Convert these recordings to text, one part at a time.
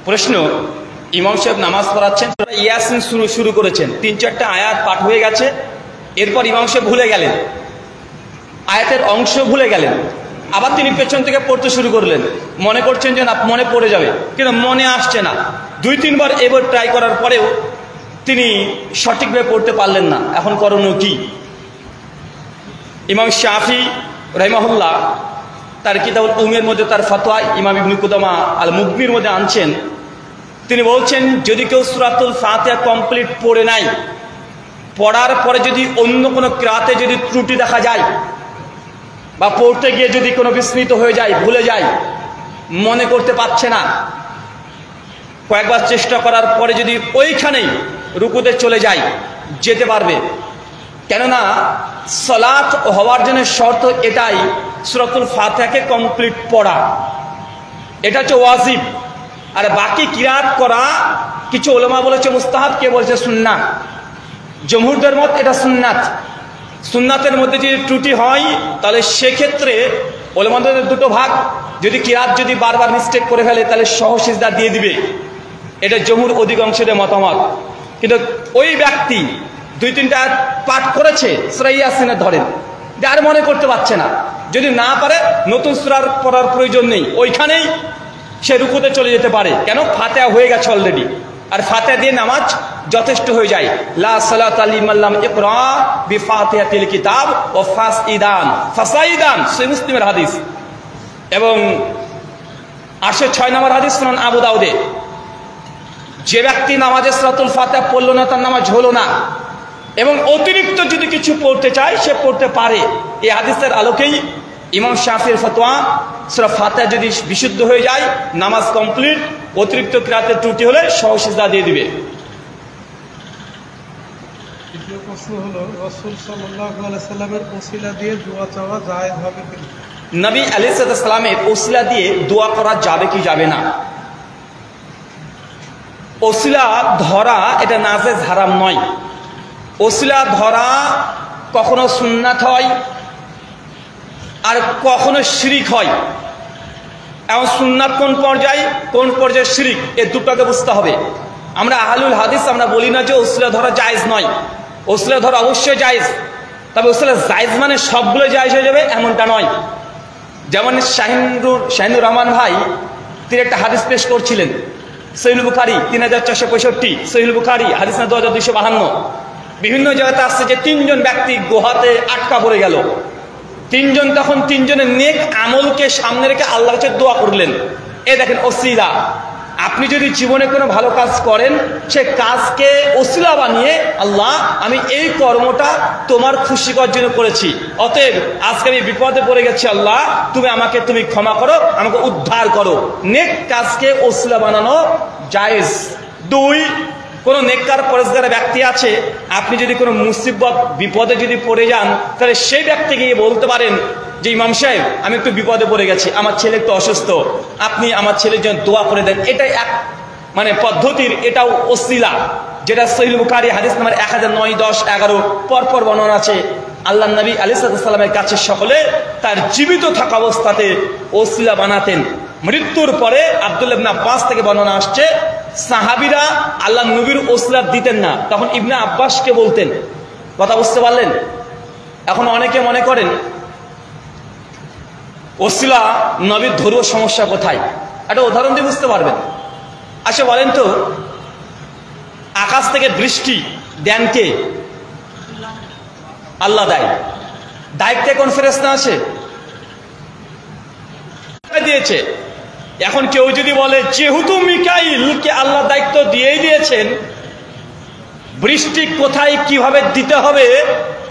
প্রশ্ন, ইমাম সাহেব নামাজ পড়াচ্ছেন, ইয়াসিন শুরু করেছেন, ৩-৪টা আয়াত পাঠ হয়ে গেছে, এরপর ইমাম সাহেব ভুলে গেলেন, আয়াতের অংশ ভুলে গেলেন, আবার তিনি পেছন থেকে পড়তে শুরু করলেন, মনে করছেন যে না মনে পড়ে যাবে, কিন্তু মনে আসছে না। ২-৩ বার এবার ট্রাই করার পরেও তিনি সঠিকভাবে পড়তে পারলেন না। এখন করণীয় কি? ইমাম শাফি রাহিমাহুল্লাহ তার কিতাবুল উমের মধ্যে তার ফতোয়া ইমাম ইবনে কুদামা আল মুগনির মধ্যে আনছেন। তিনি বলছেন, যদি কেউ সূরাতুল ফাতিহা কমপ্লিট পড়ে নাই, পড়ার পরে যদি অন্য কোনো কিরাতে যদি ত্রুটি দেখা যায় বা পড়তে গিয়ে যদি কোনো বিস্মৃত হয়ে যায়, ভুলে যায়, মনে করতে পারছে না, কয়েকবার চেষ্টা করার পরে যদি ওইখানেই রুকুতে চলে যায়, যেতে পারবে। কেননা সালাত হওয়ার জন্য শর্ত এটাই, সূরাতুল ফাতিহাকে কমপ্লিট পড়া, এটা হচ্ছে ওয়াজিব। আর বাকি কিরাত করা কিছু উলামা বলেছে মুস্তাহাব, কে বলেছে সুন্নাত। জমহুরদের মত এটা সুন্নাত। সুন্নাতের মধ্যে যদি ত্রুটি হয় তাহলে সেক্ষেত্রে উলামাদের দুটো ভাগ, যদি কিরাত যদি বারবার মিস্টেক করে ফেলে তাহলে সহসিজদা দিয়ে দিবে, এটা জমহুর অধিকাংশের মতামত। কিন্তু ওই ব্যক্তি ২-৩টা পাঠ করেছে, সূরা ইয়াসিনে ধরেন, আর মনে করতে পারছে না, যদি না পারে নতুন সূরা পড়ার প্রয়োজন নেই, ওইখানেই সে রুকুতে চলে যেতে পারে। কেন? ফাতিহা হয়ে গেছে অলরেডি, আর ফাতিহা দিয়ে নামাজ যথেষ্ট হয়ে যায়। লা সালাতা লিমান লাম ইকরা বিফাতিহাতিল কিতাব ওয়া ফাসাইদান, সহিহ মুসলিমের হাদিস। এবং ৮০৬ নম্বর হাদিস সুনান আবু দাউদে, যে ব্যক্তি নামাজে সূরাতুল ফাতিহা পড়ল না তার নামাজ হলো না, এবং অতিরিক্ত যদি কিছু পড়তে চায় সে পড়তে পারে। এই হাদিসের আলোকেই ইমাম শাফির ফতোয়া, সূরা ফাতিহা যদি বিশুদ্ধ হয়ে যায় নামাজ কমপ্লিট, অতিরিক্ত কিরাতের ত্রুটি হলে সহসিজদা দিয়ে দিবে। দ্বিতীয় প্রশ্ন হলো, রাসূল সাল্লাল্লাহু আলাইহি সাল্লামের ওসিলা দিয়ে দোয়া চাওয়া জায়েজ হবে কি? নবী আলাইহিস সালামের ওসিলা দিয়ে দোয়া করা যাবে কি যাবে না? ওসিলা ধরা এটা নাজেজ, হারাম নয়। ওসিলা ধরা কখনো সুন্নাত হয় আর কখনো শিরিক হয়। এখন সুন্নাত কোন পর্যায়ে শিরিক, এ দুটোকে বুঝতে হবে। আমরা আহলুল হাদিস আমরা বলি না যে ওসিলা ধরা জায়েজ নয়, ওসিলা ধরা অবশ্যই জায়েজ, তবে ওসিলা জায়েজ মানে সবগুলো জায়েজ হয়ে যাবে এমনটা নয়। যেমন শাহিনুর রহমান ভাই তিনি একটা হাদিস পেশ করছিলেন, সহিহ বুখারী ৩৪৬৫, সহিহ বুখারী হাদিস না ২২৫২। বিভিন্ন জায়গাতে আসছে যে ৩ জন ব্যক্তি গুহাতে আটকা পড়ে গেল। ৩ জন তখন ৩ জনের নেক আমলকে সামনে রেখে আল্লাহর কাছে দোয়া করলেন। এ দেখেন ওসিলা, আপনি যদি জীবনে কোনো ভালো কাজ করেন, সে কাজকে ওসিলা বানিয়ে, আল্লাহ আমি এই কর্মটা তোমার খুশি করার জন্য করেছি, অতএব আজকে আমি বিপদে পড়ে গেছি, আল্লাহ তুমি ক্ষমা করো, আমাকে উদ্ধার করো। নেক কাজকে ওসিলা বানানো জায়েজ। ২, কোনো নেককার পরেজগার ব্যক্তি আছে, আপনি যদি কোনো মুসিবত বিপদে যদি পড়ে যান, তাহলে সেই ব্যক্তিকে গিয়ে বলতে পারেন যে ইমাম সাহেব আমি একটু বিপদে পড়ে গেছি, আমার ছেলে একটু অসুস্থ, আপনি আমার ছেলের জন্য দোয়া করে দেন। এটাই এক পদ্ধতির, এটাও ওসিলা, যেটা সহিহ বুখারী হাদিস নাম্বার ১০০৯, ১০, ১১ পরপর বর্ণনা আছে। আল্লাহ নবী আলাইহিস সালামের কাছে সকলে তার জীবিত থাকা অবস্থাতে ওসিলা বানাতেন। মৃত্যুর পরে আব্দুল্লাহ ইবনে আব্বাস থেকে বর্ণনা আসছে, সাহাবীরা আল্লাহ নবীর ওসিলা দিতেন না, তখন ইবনে আব্বাসকে বলতেন। কথা বুঝতে পারলেন? এখন অনেকে মনে করেন ওসিলা নবীর ধর্মীয় সমস্যা কোথায়, একটা উদাহরণ দিয়ে বুঝতে পারবেন। আচ্ছা বলেন তো, আকাশ থেকে বৃষ্টি দেন কে? আল্লাহ দেয়। দায়িত্বে কোন ফেরেশতা আছে? দিয়েছে। এখন কেউ যদি বলে যেহেতু মিকাইলকে আল্লাহ দায়িত্ব দিয়েই দিয়েছেন, বৃষ্টি কোথায় কিভাবে দিতে হবে,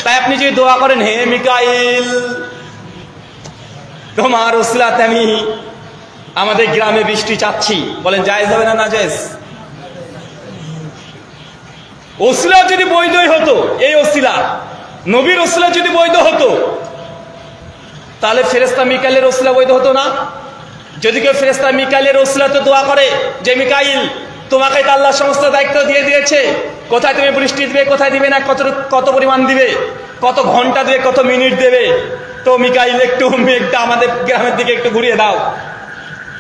তাই আপনি যদি দোয়া করেন, হে মিকাইল তোমার ওসিলাতে আমি আমাদের গ্রামে বৃষ্টি চাচ্ছি, বলেন জায়েজ হবে না না জায়েজ? ওসিলা যদি বৈধই হতো, এই ওসিলা নবীর ওসিলা যদি বৈধ হতো, তাহলে ফেরেশতা মিকাইলের ওসিলা বৈধ হতো না? যদি কেউ ফেরেশতা মিকাইলের ওসিলাতে দোয়া করে যে মিকাইল তোমাকে তো আল্লাহ সমস্ত দায়িত্ব দিয়ে দিয়েছে, কোথায় তুমি বৃষ্টি দিবে, কোথায় দিবে না, কত পরিমাণ দিবে, কত ঘন্টা দিবে, কত মিনিট দেবে, তো মিকাইল একটু মেঘটা আমাদের গ্রামের দিকে একটু ঘুরিয়ে দাও,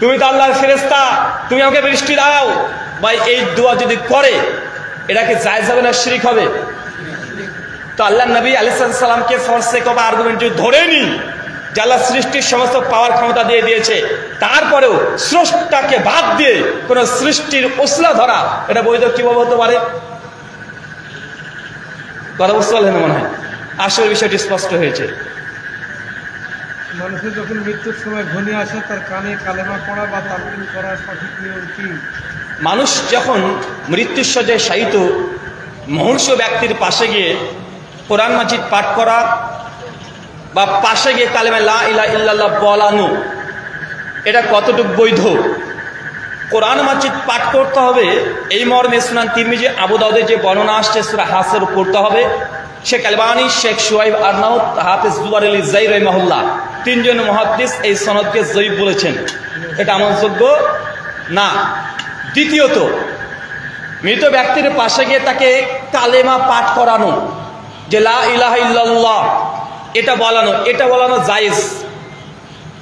তুমি তো আল্লাহর ফেরেশতা, তুমি আমাকে বৃষ্টি দাও, ভাই এই দোয়া যদি করে এটা কি জায়েজ হবে না শিরক হবে? তো আল্লাহ নবী আলাইহিস সালামকে ফরসে কবা আর্গুমেন্ট যদি ধরে নি যে আল্লাহ সৃষ্টির সমস্ত পাওয়ার ক্ষমতা দিয়ে দিয়েছে, তারপরেও স্রষ্টাকে বাদ দিয়ে কোন সৃষ্টির ওসিলা ধরা এটা বৈধ কিভাবে হতে পারে? কথা বুঝতে পারলেন মনে হয়? আসলে বিষয়টি স্পষ্ট হয়েছে। মানুষের যখন মৃত্যুর সময় ঘনিয়ে আসে তার কানে কালেমা পড়া বা তালকিন করা সঠিক নিয়ম কি? মানুষ যখন মৃত্যুশয্যায় শায়িত মহর্ষ ব্যক্তির পাশে গিয়ে কোরআন মাজিদ পাঠ করা বা পাশে গিয়ে কালেমা লা ইলাহা ইল্লাল্লাহ বলানো এটা কতটুকু বৈধ? কোরআন মাজিদ পাঠ করতে হবে এই মর্মে সুনান তিরমিজি আবু দাউদে যে বর্ণনা আসছে সূরা হাসর পড়তে হবে। শেখ আলবানী, শেখ শুয়াইব আরনাউত, হাফেজ জুবাইর আলী জাই রাহিমাহুল্লাহ তিনজন মুহাদ্দিস এই সনদকে যঈফ বলেছেন, এটা আমলযোগ্য না। দ্বিতীয়ত, মৃত ব্যক্তির পাশে গিয়ে তাকে কালেমা পাঠ করানো, যে লা ইলাহা ইল্লাল্লাহ এটা বলানো জায়েজ,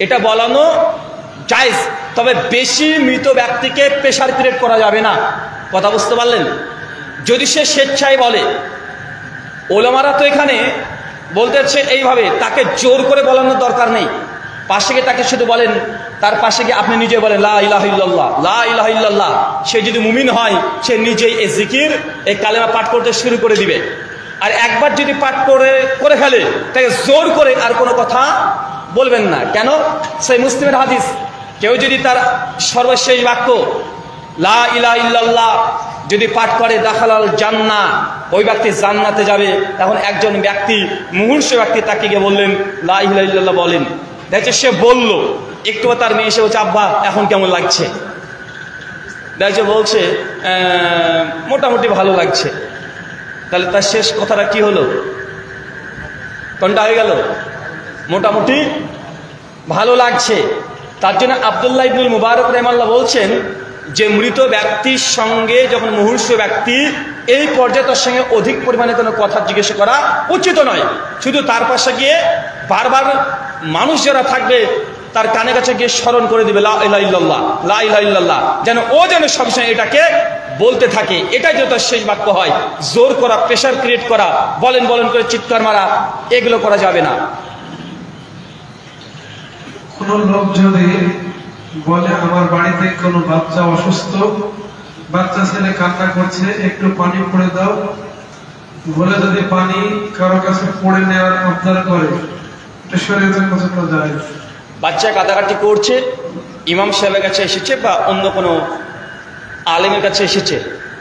এটা বলানো জায়েজ। তবে বেশি মৃত ব্যক্তিকে প্রেশার ক্রিয়েট করা যাবে না। কথা বুঝতে পারলেন? যদি সে স্বেচ্ছায় বলে, ওলামারা তো এখানে বলতেছে এইভাবে, তাকে জোর করে বলানোর দরকার নেই। পাশে গিয়ে তাকে শুধু বলেন, তার পাশে গিয়ে আপনি নিজে বলেন লা ইলাহা ইল্লাল্লাহ, লা ইলাহা ইল্লাল্লাহ। সে যদি মুমিন হয় সে নিজেই এই জিকির, এই কালেমা পাঠ করতে শুরু করে দিবে। আর একবার যদি পাঠ করে ফেলে তাকে জোর করে আর কোনো কথা বলবেন না। কেন? সেই মুসলিমের হাদিস, কেউ যদি তার সর্বশেষ বাক্য লা ইলাহা ইল্লাল্লাহ যদি পাঠ করে দাখালাল জান্নাহ, ওই ব্যক্তি জান্নাতে যাবে। তখন একজন ব্যক্তি, মুমূর্ষু ব্যক্তি তাকে গিয়ে বললেন লা ইলাহা ইল্লাল্লাহ বলেন। দেখছে সে বলল, একটু তার মেয়ে এসে বলছে আব্বা এখন কেমন লাগছে? দেখছে বলছে মোটামুটি ভালো লাগছে। তাহলে তার শেষ কথাটা কি হলো? কোনটা হয়ে গেল? মোটামুটি ভালো লাগছে। তার জন্য আব্দুল্লাহ ইবনুল মুবারক রাহিমাহুল্লাহ বলছেন যে মৃত ব্যক্তির সঙ্গে যখন মুমূর্ষু ব্যক্তি এই পর্যায়ে তার সঙ্গে অধিক পরিমাণে কোনো কথা জিজ্ঞাসা করা উচিত নয়। শুধু তার পাশে গিয়ে বারবার মানুষ যারা থাকবে তার কানে কাছে গিয়ে স্মরণ করে দিবে লা ইলাহা ইল্লাল্লাহ, লা ইলাহা ইল্লাল্লাহ, যেন ও যেন সবসময় এটাকে বলতে থাকে। এটাই যেন তার শেষ বাক্য হয়। জোর করা, প্রেশার ক্রিয়েট করা, বলেন করে চিৎকার মারা, এগুলো করা যাবে না। কোন লোক যদি বলে আমার বাড়িতে কোনো বাচ্চা অসুস্থ, বাচ্চা ছেলে কান্না করছে, একটু পানি পড়ে দাও বলে যদি পানি কারো কাছে পড়ে নেওয়ার আবদার করে, এটা শরীয়তের কাছে কোনো জায়েজ? বাচ্চা কাঁদাকাটি করছে, ইমাম সাহেবের কাছে এসেছে বা অন্য কোনো আলেমের কাছে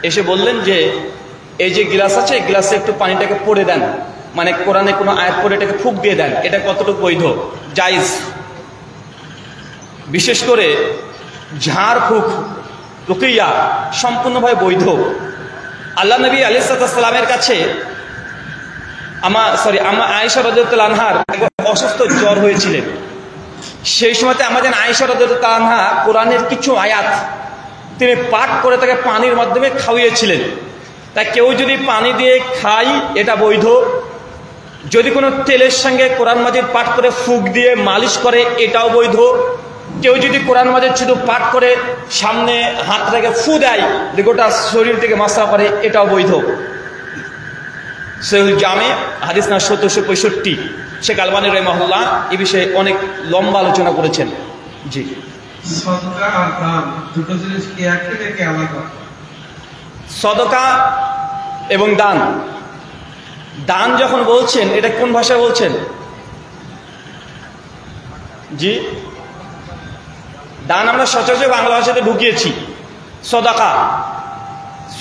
এসে বললেন যে এই যে গ্লাস আছে, এই গ্লাসে একটু পানিটাকে পড়ে দেন, মানে কোরআনে কোনো আয়াত পড়ে এটাকে ফুঁক দিয়ে দেন। এটা কতটুকু বৈধ? জায়েজ। বিশেষ করে ঝাড় ফুঁক রুকিয়া সম্পূর্ণভাবে বৈধ। আল্লাহ নবী আলাইহিস সালামের কাছে আয়েশা রাদিয়াল্লাহু আনহার অসুস্থ জ্বর হয়েছিলেন। সেই সময়তে আমাদের আয়েশা রাদিয়াল্লাহু আনহা কোরআনের কিছু আয়াত তিনি পাঠ করে তাকে পানির মাধ্যমে খাওয়িয়েছিলেন। তাই কেউ যদি পানি দিয়ে খায় এটা বৈধ। যদি কোনো তেলের সঙ্গে কোরআন মাজিদ পাঠ করে ফুঁক দিয়ে মালিশ করে এটাও বৈধ। কেউ যদি কোরআন মাজিদ শুধু পাঠ করে সামনে হাতটাকে ফু দেয়, গোটা শরীর থেকে মাসা করে, এটাও বৈধ। সহিহুল জামে হাদিস না 1765। শেখ আলবানী রাহিমাহুল্লাহ এই বিষয়ে অনেক লম্বা আলোচনা করেছেন। জি, সদকা আর দান দুটো জিনিস কি একই নাকি আলাদা? সদকা এবং দান, দান যখন বলছেন এটা কোন ভাষায় বলছেন? জি, দান আমরা সচরাচর বাংলা ভাষাতে ঢুকিয়েছি।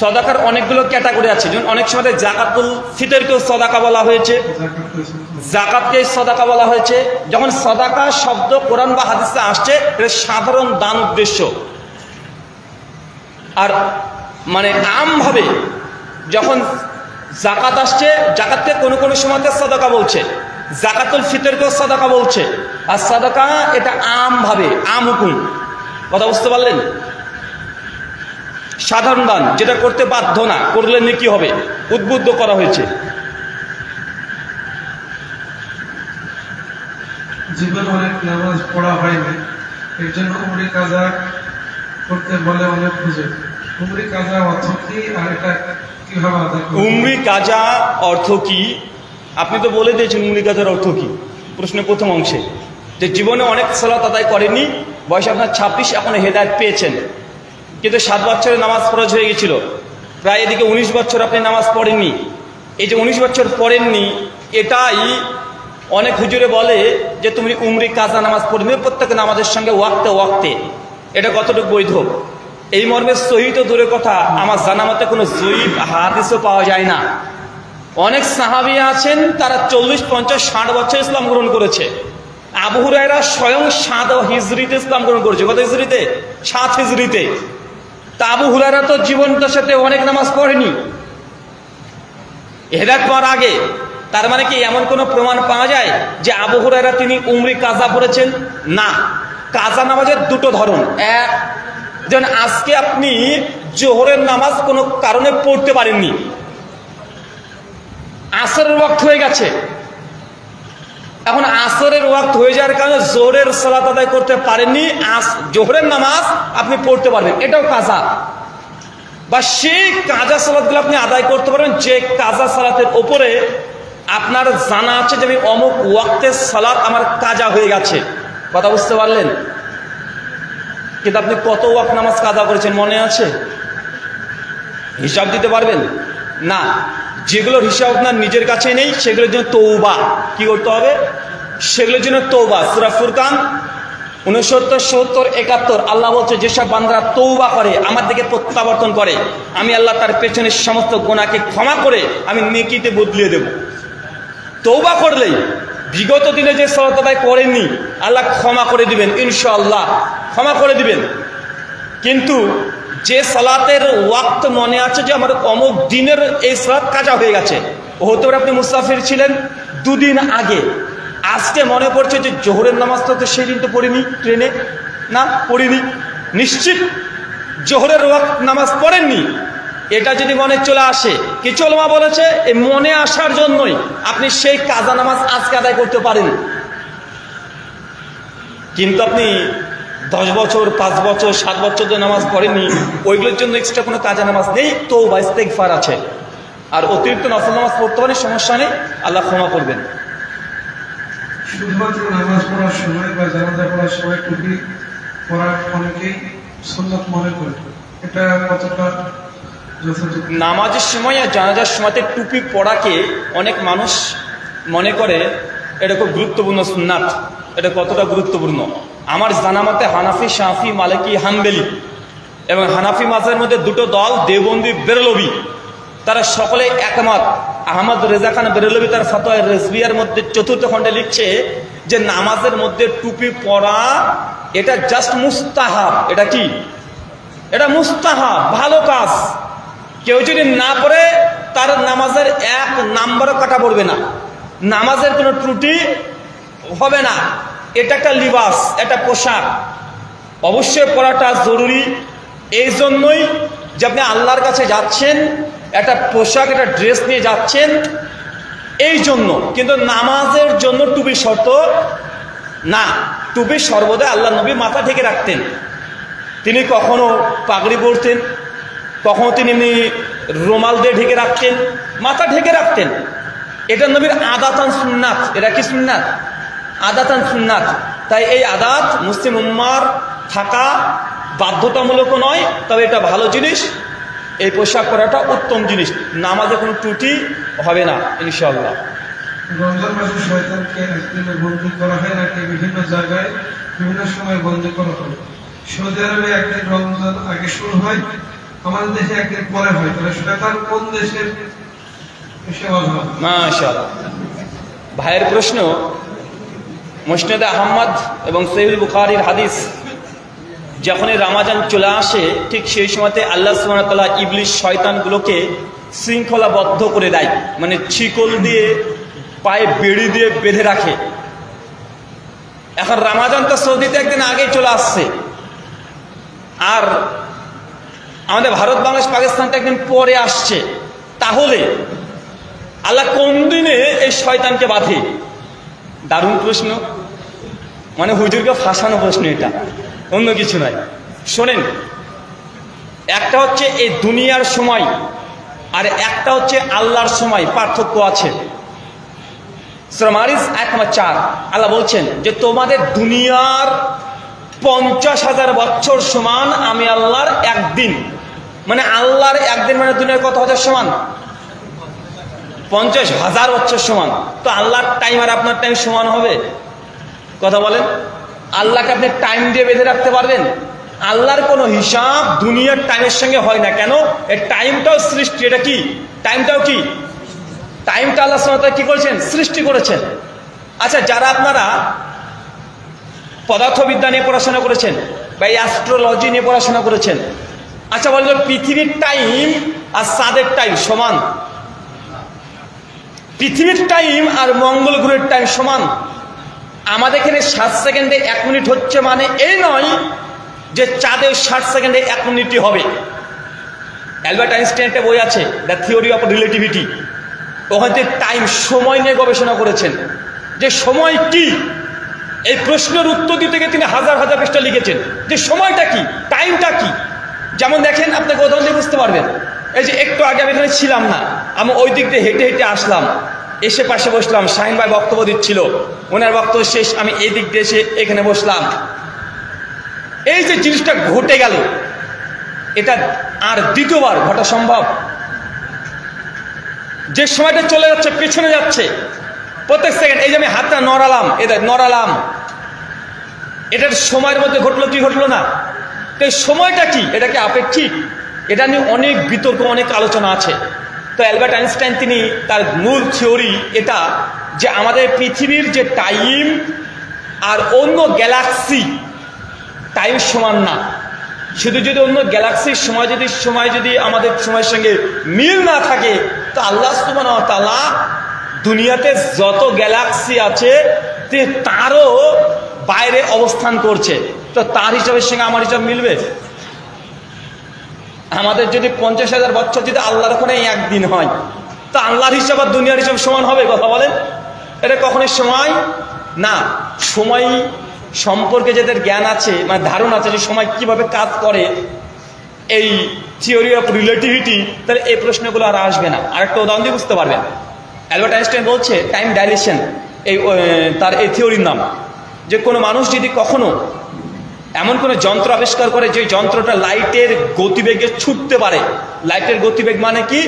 সদাকার অনেকগুলো ক্যাটাগরি আছে। যেমন অনেক সময় জাকাতুল ফিতরকেও সদাকা বলা হয়েছে, জাকাতকে সদাকা বলা হয়েছে। যখন সদাকা শব্দ কোরআন বা হাদিসে আসছে এটা সাধারণ দান উদ্দেশ্য। আর মানে আমভাবে যখন জাকাত আসছে, জাকাতকে কোনো সময়তে সদাকা বলছে, জাকাতুল ফিতরকেও সদাকা বলছে। আর সদাকা এটা আমভাবে, আম হুকুম। কথা বুঝতে পারলেন? সাধারণ দান যেটা করতে বাধ্য না, করলে নেকি হবে, উদ্বুদ্ধ করা হয়েছে। জীবনে অনেক নামাজ পড়া হয়নি, এর জন্য উমরি কাজা করতে বলে অনেক হুজুর। উমরি কাজা অর্থ কি, আর এটা কিভাবে আদায় করব? উমরি কাজা অর্থ কি? আপনি তো বলে দিয়েছেন উমরি কাজার অর্থ কি প্রশ্নের প্রথম অংশে, যে জীবনে অনেক সালাত আদায় করেননি, বয়স আপনার 26, এখন হেদায়েত পেয়েছেন, কিন্তু 7 বছরের নামাজ ফরজ হয়ে গেছিল, প্রায় এদিকে 19 বছর আপনি নামাজ পড়েননি। এই যে 19 বছর পড়েননি, এটাই অনেক হুজুরে বলে যে তুমি উমরি কাজা নামাজ পড়বে প্রত্যেক নামাজের সঙ্গে ওয়াক্তে ওয়াক্তে। এটা কতটুকু বৈধ? এই মর্মে সহিহ তো দূরের কথা, আমার জানা মতে কোনো জয়ীফ হাদিসও পাওয়া যায় না। অনেক সাহাবী আছেন তারা 40, 50, 60 বছর ইসলাম গ্রহণ করেছে। আবু হুরায়রা স্বয়ং 7 হিজরিতে ইসলাম গ্রহণ করেছে। কত হিজরিতে? 7 হিজরিতে। তা আবু হুরায়রা তো জীবনটার সাথে অনেক নামাজ পড়েনি হেদায়েত পাওয়ার আগে। তার মানে কি এমন কোনো প্রমাণ পাওয়া যায় যে আবু হুরায়রা তিনি উমরি কাজা পড়েছেন? না। কাজা নামাজের দুটো ধরন। এক, যেন আজকে আপনি জোহরের নামাজ কোনো কারণে পড়তে পারেননি, আসরের ওয়াক্ত হয়ে গেছে, এখন আসরের ওয়াক্ত হয়ে যাওয়ার কারণে জোহরের সালাত আদায় করতে পারেননি, জোহরের নামাজ আপনি পড়তে পারবেন, এটাও কাজা। বা সেই কাজা সালাতগুলো আপনি আদায় করতে পারবেন যে কাজা সালাতের ওপরে আপনার জানা আছে যে আমি অমুক ওয়াক্তের সালাত আমার কাজা হয়ে গেছে। কথা বুঝতে পারলেন? কিন্তু আপনি কত ওয়াক্ত নামাজ কাজা করেছেন মনে আছে? হিসাব দিতে পারবেন না। যেগুলোর হিসাব আপনার নিজের কাছে নেই সেগুলোর জন্য তওবা কি করতে হবে? সেগুলোর জন্য তওবা। সূরা ফুরকান 69, 70, 71 আল্লাহ বলছে যেসব বান্দারা তওবা করে, আমার দিকে প্রত্যাবর্তন করে, আমি আল্লাহ তার পেছনের সমস্ত গুনাহকে ক্ষমা করে আমি নেকিতে বদলিয়ে দেব। তওবা করলেই বিগত দিনে যে সালাত আদায় করেননি আল্লাহ ক্ষমা করে দিবেন, ইনশাআল্লাহ ক্ষমা করে দিবেন। কিন্তু যে সালাতের ওয়াক্ত মনে আছে যে আমার অমুক দিনের এই সালাত কাজা হয়ে গেছে, ও হতে পারে আপনি মুসাফির ছিলেন 2 দিন আগে, আজকে মনে পড়ছে যে জোহরের নামাজটা তো সেই দিন তো পড়িনি, ট্রেনে না পড়িনি, নিশ্চিত জোহরের ওয়াক্ত নামাজ পড়েননি। এটা যদি মনে চলে আসে, কিছু উলামা বলেছে এই মনে আসার জন্যই আপনি সেই কাজা নামাজ আজকে আদায় করতে পারেন। কিন্তু আপনি 10 বছর, 5 বছর, 7 বছর যে নামাজ পড়েননি, ওইগুলোর জন্য এক্সট্রা কোনো কাজা নামাজ নেই, তওবা ইস্তেগফার আছে। আর অতিরিক্ত নফল নামাজ পড়তে পারেন, সমস্যা নেই, আল্লাহ ক্ষমা করবেন। শুধুমাত্র নামাজ পড়ার সময় বা জানাজা পড়ার সময় টুপি পরা অনেকেই সুন্নাত মনে করে, এটা কতটা যথাযথ? নামাজের সময় আর জানাজার সময়তে টুপি পরাকে অনেক মানুষ মনে করে এটা খুব গুরুত্বপূর্ণ সুন্নাত। এটা কতটা গুরুত্বপূর্ণ? আমার জানা মতে হানাফি, শাফি, মালিকি, হাম্বলি এবং হানাফি মাযহাবের মধ্যে দুটো দল, দেওবন্দি, বেরলভি, তারা সকলে একমত। আহমদ রেজা খান বেরলভি তার ফতোয়া রেজবিয়ার মধ্যে 4th খণ্ডে লিখছে যে নামাজের মধ্যে টুপি পরা এটা জাস্ট মুস্তাহাব। এটা কি? এটা মুস্তাহাব, ভালো কাজ। কেউ যদি না পড়ে তার নামাজের 1 নাম্বারও কাটা পড়বে না, নামাজের কোনো ত্রুটি হবে না। এটা একটা লিবাস, একটা পোশাক, অবশ্যই পড়াটা জরুরি। এই জন্যই যে আপনি আল্লাহর কাছে যাচ্ছেন, একটা পোশাক, একটা ড্রেস নিয়ে যাচ্ছেন, এই জন্য। কিন্তু নামাজের জন্য টুপি শর্ত না। টুপি সর্বদা আল্লাহ নবী মাথা ঢেকে রাখতেন। তিনি কখনো পাগড়ি পরতেন, কখনো তিনি এমনি রুমাল দিয়ে ঢেকে রাখতেন, মাথা ঢেকে রাখতেন। এটা নবীর আদাতান সুন্নাত। এটা কি সুন্নাত? আদাতান সুন্নাত। তাই এই আদাত মুসলিম উম্মার থাকা বাধ্যতামূলক নয়, তবে এটা ভালো জিনিস। এই পোশাক পরাটা উত্তম জিনিস, নামাজে কোনো ত্রুটি হবে না ইনশাআল্লাহ। রমজান মাসে শয়তানকে একদিনে বন্দী করা হয় নাকি বিভিন্ন জায়গায় বিভিন্ন সময় বন্দী করা হয়? সৌদি আরবে একদিন রমজান আগে শুরু হয়, আমাদের দেশে একদিন পরে হয়, তাহলে শয়তান কোন দেশের এসে বলা হয়? মাশাআল্লাহ। ভাইয়ের প্রশ্ন, মুসনাদে আহমদ এবং সহিহ বুখারীর হাদিস, যখনই রমজান চলে আসে ঠিক সেই সময়তে আল্লাহ সুবহানাহু ওয়া তাআলা ইবলিস শয়তানগুলোকে শৃঙ্খলাবদ্ধ করে দেয়, মানে শিকল দিয়ে পায়ে বেড়ি দিয়ে বেঁধে রাখে। এখন রমজান তো সৌদিতে একদিন আগেই চলে আসছে, আর আমাদের ভারত, বাংলাদেশ, পাকিস্তান তো একদিন পরে আসছে। তাহলে আল্লাহ কোন দিনে এই শয়তানকে বাঁধে? দারুণ প্রশ্ন। মানে হুজুরকে ফাঁসানো প্রশ্ন, এটা অন্য কিছু নয়। শোনেন, একটা হচ্ছে এই দুনিয়ার সময় আর একটা হচ্ছে আল্লাহর সময়, পার্থক্য আছে। সূরা মারিজ আয়াত নম্বর 4 আল্লাহ বলছেন যে তোমাদের দুনিয়ার 50,000 বছর সমান আমি আল্লাহর একদিন। মানে আল্লাহর একদিন মানে দুনিয়ার কত হাজার সমান? 50,000 বছর সমান। তো আল্লাহর টাইম আর আপনার টাইম সমান হবে? কথা বলেন। আল্লাহকে আপনি টাইম দিয়ে বেঁধে রাখতে পারবেন? আল্লাহর কোনো হিসাব দুনিয়ার টাইমের সঙ্গে হয় না। কেন? এর টাইমটাও সৃষ্টি। এটা কি? টাইমটাও কি? টাইমটা আল্লাহ সুবহানাহু ওয়া তাআলা কি করেছেন? সৃষ্টি করেছেন। আচ্ছা, যারা আপনারা পদার্থবিদ্যা নিয়ে পড়াশোনা করেছেন বা এই অ্যাস্ট্রোলজি নিয়ে পড়াশোনা করেছেন, আচ্ছা বললো পৃথিবীর টাইম আর চাঁদের টাইম সমান? পৃথিবীর টাইম আর মঙ্গল গ্রহের টাইম সমান? আমাদের এখানে 60 সেকেন্ডে 1 মিনিট হচ্ছে মানে এই নয় যে চাঁদের 60 সেকেন্ডে 1 মিনিটই হবে। অ্যালবার্ট আইনস্টাইন একটা বই আছে, দ্য থিওরি অফ রিলেটিভিটি। ওখানে টাইম, সময় নিয়ে গবেষণা করেছেন যে সময় কি। এই প্রশ্নের উত্তর দিতে গিয়ে তিনি হাজার হাজার পৃষ্ঠা লিখেছেন যে সময়টা কি, টাইমটা কি। যেমন দেখেন, আপনাকে উদাহরণ দিয়ে বুঝতে পারবেন। এই যে একটু আগে আমি এখানে ছিলাম না, আমি ওই দিক দিয়ে হেঁটে হেঁটে আসলাম, এসে পাশে বসলাম, শাহিন ভাই বক্তব্য দিচ্ছিল, ওনার বক্তব্য শেষ, আমি এই দিক দিয়ে এসে এখানে বসলাম। এই যে জিনিসটা ঘটে গেল, এটা আর দ্বিতীয়বার ঘটা সম্ভব? যে সময়টা চলে যাচ্ছে, পেছনে যাচ্ছে প্রত্যেক সেকেন্ড। এই যে আমি হাতটা নড়ালাম, এটা নড়ালাম, এটার সময়ের মধ্যে ঘটলো কি ঘটলো না? তো এই সময়টা কি? এটা কি আপেক্ষিক? এটা নিয়ে অনেক বিতর্ক, অনেক আলোচনা আছে। তো অ্যালবার্ট আইনস্টাইন তিনি তার মূল থিওরি এটা যে আমাদের পৃথিবীর যে টাইম আর অন্য গ্যালাক্সি টাইম সমান না। শুধু যদি অন্য গ্যালাক্সির সময় যদি আমাদের সময়ের সঙ্গে মিল না থাকে, তো আল্লাহ সুবহানাহু ওয়া তাআলা দুনিয়াতে যত গ্যালাক্সি আছে তারও বাইরে অবস্থান করছে। তো তার হিসাবের সঙ্গে আমার হিসাব মিলবে? আমাদের যদি 50,000 বছর যদি আল্লাহর ওখানে একদিন হয়, তো আল্লাহর হিসাব আর দুনিয়ার হিসাব সমান হবে? কথা বলেন। এটা কখনোই সময় না। সময় সম্পর্কে যাদের জ্ঞান আছে, মানে ধারণা আছে যে সময় কিভাবে কাজ করে, এই থিওরি অফ রিলেটিভিটি, তাহলে এই প্রশ্নগুলো আর আসবে না। আরেকটা উদাহরণ দিয়ে বুঝতে পারবেন। অ্যালবার্ট আইনস্টাইন বলছে টাইম ডাইলেশন, তার এই থিওরির নাম, যে কোনো মানুষ যদি কখনো এমন কোনো যন্ত্র আবিষ্কার করে যে যন্ত্রটা লাইটের গতিবেগে ছুটতে পারে। লাইটের গতিবেগ মানে কি?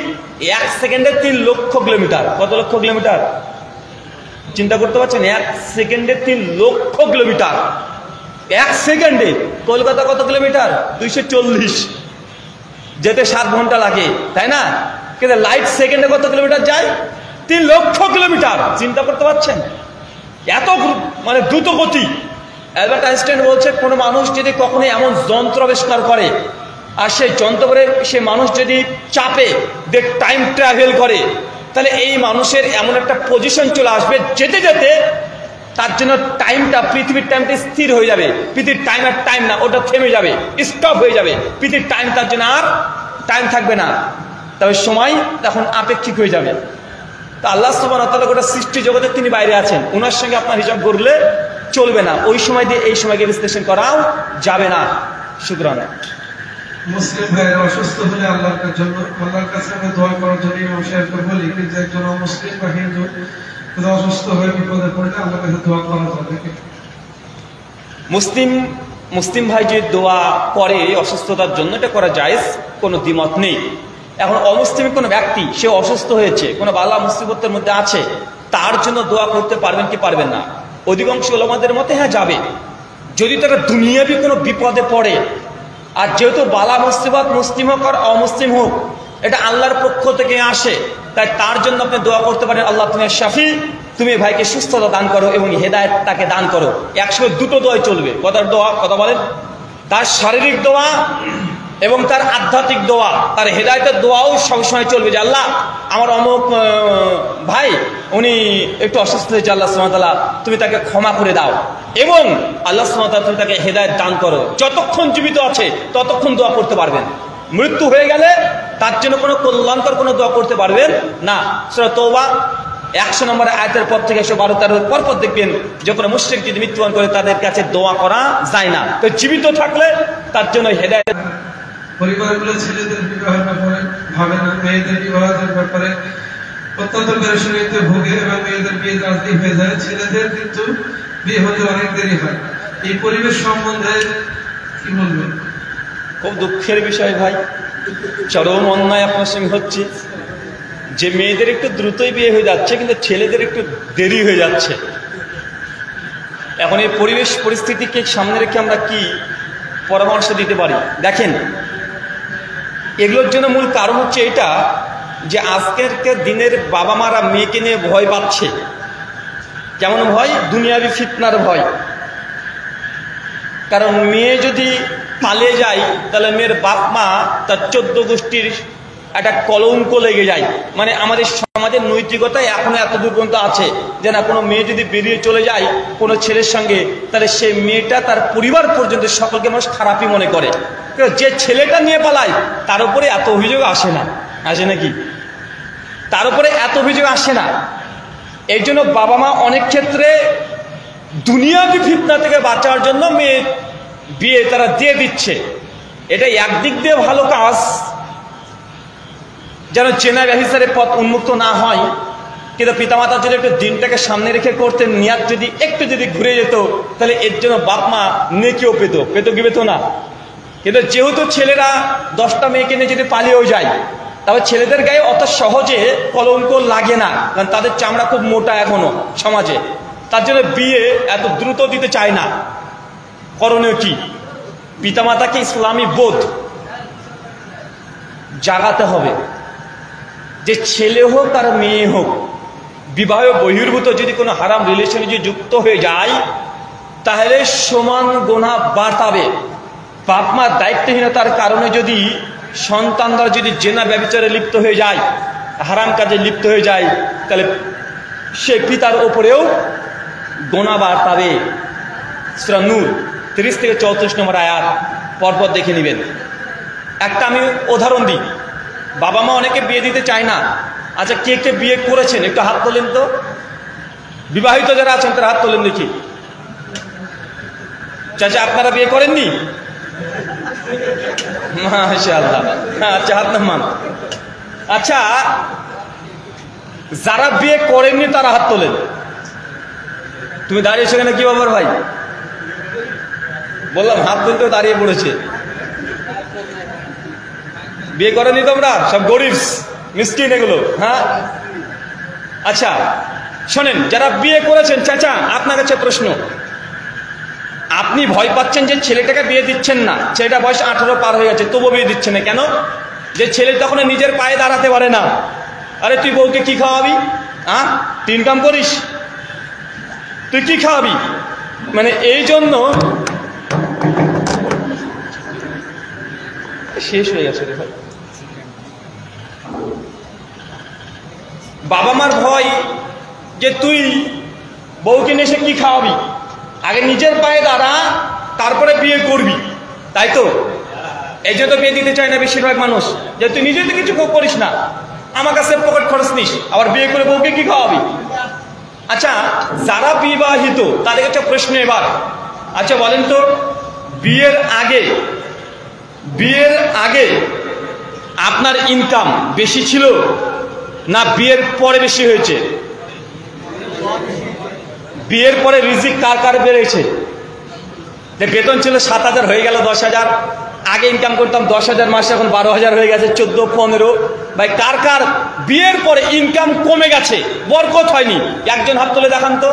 1 সেকেন্ডে 3 লক্ষ কিলোমিটার। কত লক্ষ কিলোমিটার চিন্তা করতে পারছেন? 1 সেকেন্ডে 3 লক্ষ কিলোমিটার। 1 সেকেন্ডে কলকাতা কত কিলোমিটার? 240। যেতে 7 ঘন্টা লাগে, তাই না? কিন্তু লাইট সেকেন্ডে কত কিলোমিটার যায়? 3 লক্ষ কিলোমিটার। চিন্তা করতে পারছেন? এত মানে দ্রুত গতি। অ্যালবার্ট আইনস্টাইন বলছে কোনো মানুষ যদি কখনো এমন যন্ত্র আবিষ্কার করে আর সেই যন্ত্র করে সে মানুষ যদি চাপে যে টাইম ট্রাভেল করে, তাহলে এই মানুষের এমন একটা পজিশন চলে আসবে যেতে যেতে তার জন্য টাইমটা, পৃথিবীর টাইমটা স্থির হয়ে যাবে। পৃথিবীর টাইম আর টাইম না, ওটা থেমে যাবে, স্টপ হয়ে যাবে। পৃথিবীর টাইম তার জন্য আর টাইম থাকবে না, তবে সময় তখন আপেক্ষিক হয়ে যাবে। তা আল্লাহ সুবহানাহু ওয়া তাআলা গোটা সৃষ্টি জগতে তিনি বাইরে আছেন, ওনার সঙ্গে আপনার হিসাব করলে চলবে না। ওই সময় দিয়ে এই সময়কে বিশ্লেষণ করাও যাবে না। শুকরান। মুসলিম ভাইয়েরা অসুস্থ হলে আল্লাহর কাছে আমি দোয়া করার জন্য ইমাম সাহেবকে বলি, কিন্তু একজন মুসলিম বা হিন্দু যদি অসুস্থ হয়ে বিপদে পড়লে আল্লাহর কাছে দোয়া করা যাবে? মুসলিম ভাই যে দোয়া করে অসুস্থতার জন্য, এটা করা জায়েজ, কোনো দ্বিমত নেই। এখন অমুসলিম কোনো ব্যক্তি, সে অসুস্থ হয়েছে, কোনো বালা মুসিবতের মধ্যে আছে, তার জন্য দোয়া করতে পারবেন কি পারবেন না? অধিকাংশ ওলামাদের মতে হ্যাঁ যাবে, যদি তারা দুনিয়াবি কোনো বিপদে পড়ে। আর যেহেতু বালা মুসিবত মুসলিম হোক আর অমুসলিম হোক, এটা আল্লাহর পক্ষ থেকে আসে, তাই তার জন্য আপনি দোয়া করতে পারেন, আল্লাহ তুমি শাফি, তুমি ভাইকে সুস্থতা দান করো এবং হেদায়েত তাকে দান করো। একসঙ্গে দুটো দোয়াই চলবে। কথা বলেন, তার শারীরিক দোয়া এবং তার আধ্যাত্মিক দোয়া, তার হেদায়েতের দোয়াও সবসময় চলবে, যে আল্লাহ আমার অমুক ভাই উনি একটু অসুস্থ হয়েছে, আল্লাহ সুবহানাহু ওয়া তাআলা তুমি তাকে ক্ষমা করে দাও এবং আল্লাহ সুবহানাহু ওয়া তাআলা তুমি তাকে হেদায়েত দান করো। যতক্ষণ জীবিত আছে ততক্ষণ দোয়া করতে পারবেন। মৃত্যু হয়ে গেলে তার জন্য কোনো কল্যাণকর কোনো দোয়া করতে পারবেন না। সূরা তাওবা 100 নম্বর আয়াতের পর থেকে 112-13 পরপর দেখবেন যখন মুশরিক যদি মৃত্যুবরণ করে তাদের কাছে দোয়া করা যায় না। তো জীবিত থাকলে তার জন্য হেদায়েত। পরিবারগুলো ছেলেদের বিবাহের ব্যাপারে ভাবে না, মেয়েদের বিবাহের ব্যাপারে অত্যন্ত পেরেশানিতে ভোগে এবং মেয়েদের বিয়ে রাজি হয়ে যায়, ছেলেদের কিন্তু বিয়ে হতে অনেক দেরি হয়। এই পরিবেশ সম্বন্ধে কি বলবেন? খুব দুঃখের বিষয় ভাই, চরম অন্যায় আপনার সঙ্গে হচ্ছে যে মেয়েদের একটু দ্রুতই বিয়ে হয়ে যাচ্ছে কিন্তু ছেলেদের একটু দেরি হয়ে যাচ্ছে। এখন এই পরিবেশ পরিস্থিতিকে সামনে রেখে আমরা কি পরামর্শ দিতে পারি? দেখেন, এগুলোর জন্য মূল কারণ হচ্ছে এটা যে আজকের দিনের বাবা মারা মেয়েকে নিয়ে ভয় পাচ্ছে। কেমন ভয়? দুনিয়াবি ফিতনার ভয়। কারণ মেয়ে যদি পালিয়ে যায় তাহলে মেয়ের বাপ মা তার 14 গোষ্ঠীর একটা কলঙ্ক লেগে যায়। মানে আমাদের সমাজের নৈতিকতা এখনো এতদূর পর্যন্ত আছে যে না, কোনো মেয়ে যদি বেরিয়ে চলে যায় কোনো ছেলের সঙ্গে, তাহলে সেই মেয়েটা তার পরিবার পর্যন্ত সকলকে মানুষ খারাপই মনে করে। যে ছেলেটা নিয়ে পালায় তার উপরে এত অভিযোগ আসে না, আসে নাকি? তার উপরে এত অভিযোগ আসে না। এই জন্য বাবা মা অনেক ক্ষেত্রে দুনিয়াবি ফিতনা থেকে বাঁচার জন্য মেয়ে বিয়ে তারা দিয়ে দিচ্ছে। এটা একদিক দিয়ে ভালো কাজ, যেন চেনা ব্যভিচারের পথ উন্মুক্ত না হয়। কিন্তু পিতামাতার যদি একটু দিনটাকে সামনে রেখে করতেন, নিয়াত যদি একটু যদি ঘুরে যেত, তাহলে এর জন্য বাপ মা নেকিও পেত কি পেত না? কিন্তু যেহেতু ছেলেরা 10টা মেয়েকে নিয়ে যদি পালিয়েও যায়, তবে ছেলেদের গায়ে অত সহজে কলঙ্ক লাগে না, কারণ তাদের চামড়া খুব মোটা এখনো সমাজে। তার জন্য বিয়ে এত দ্রুত দিতে চায় না। করণীয় কি? পিতামাতাকে ইসলামী বোধ জাগাতে হবে যে ছেলে হোক আর মেয়ে হোক, বিবাহ বহির্ভূত যদি কোনো হারাম রিলেশনে যদি যুক্ত হয়ে যায় তাহলে সমান গুনাহ বাড়াবে। বাপ মার দায়িত্বহীনতার কারণে যদি সন্তানরা যদি জেনা ব্যভিচারে লিপ্ত হয়ে যায়, হারাম কাজে লিপ্ত হয়ে যায়, তাহলে সে পিতার ওপরেও গুনাহ বাড়াবে। সূরা নূর 30 থেকে 34 নম্বর আয়াত পরপর দেখে নেবেন। একটা আমি উদাহরণ দিই। বাবা মা অনেকে বিয়ে দিতে চায় না। আচ্ছা, কে কে বিয়ে করেছেন একটু হাত তোলেন তো। বিবাহিত যারা আছেন তারা হাত তোলেন দেখি। চাচা, আপনারা বিয়ে করেননি? মাশাআল্লাহ। আচ্ছা, হাত নামান। আচ্ছা, যারা বিয়ে করেননি তারা হাত তোলেন। তুমি দাঁড়িয়েছো কেন? কি ব্যাপার ভাই? বললাম হাত তুলতে দাঁড়িয়ে পড়েছে। বিয়ে করেনি তোমরা? সব গরিব মিসকিন এগুলো। হ্যাঁ, আচ্ছা শোনেন, যারা বিয়ে করেছেন, চাচা আপনার কাছে প্রশ্ন, আপনি ভয় পাচ্ছেন যে ছেলেটাকে বিয়ে দিচ্ছেন না, ছেলেটা বয়স 18 পার হয়ে গেছে, তবু বিয়ে দিচ্ছে না কেন? যে ছেলে তখন নিজের পায়ে দাঁড়াতে পারে না। আরে তুই বউকে কি খাওয়াবি? হ্যাঁ, তুই ইনকাম করিস, তুই কি খাওয়াবি? মানে এই জন্য শেষ হয়ে গেছে রে ভাই। বাবা মার ভয় যে তুই বউকে নিয়ে এসে কি খাওয়াবি, আগে নিজের পায়ে দাঁড়া তারপরে বিয়ে করবি, তাই তো? এই জন্য বিয়ে দিতে চায় না বেশিরভাগ মানুষ, যে তুই নিজে তো কিছু করিস না, আমার কাছে পকেট খরচ নিস, আবার বিয়ে করে বউকে কি খাওয়াবি? আচ্ছা, যারা বিবাহিত তাদের একটা প্রশ্ন এবার, আচ্ছা বলেন তো, বিয়ের আগে আপনার ইনকাম বেশি ছিল না বিয়ের পরে বেশি হয়েছে? বিয়ের পরে রিজিক কার কার বেড়েছে? যে বেতন ছিল 7,000 হয়ে গেল 10,000, আগে ইনকাম করতাম 10,000 মাসে, এখন 12,000 হয়ে গেছে, 14-15। ভাই কার কার বিয়ের পরে ইনকাম কমে গেছে, বরকত হয়নি? একজন হাত তুলে দেখান তো।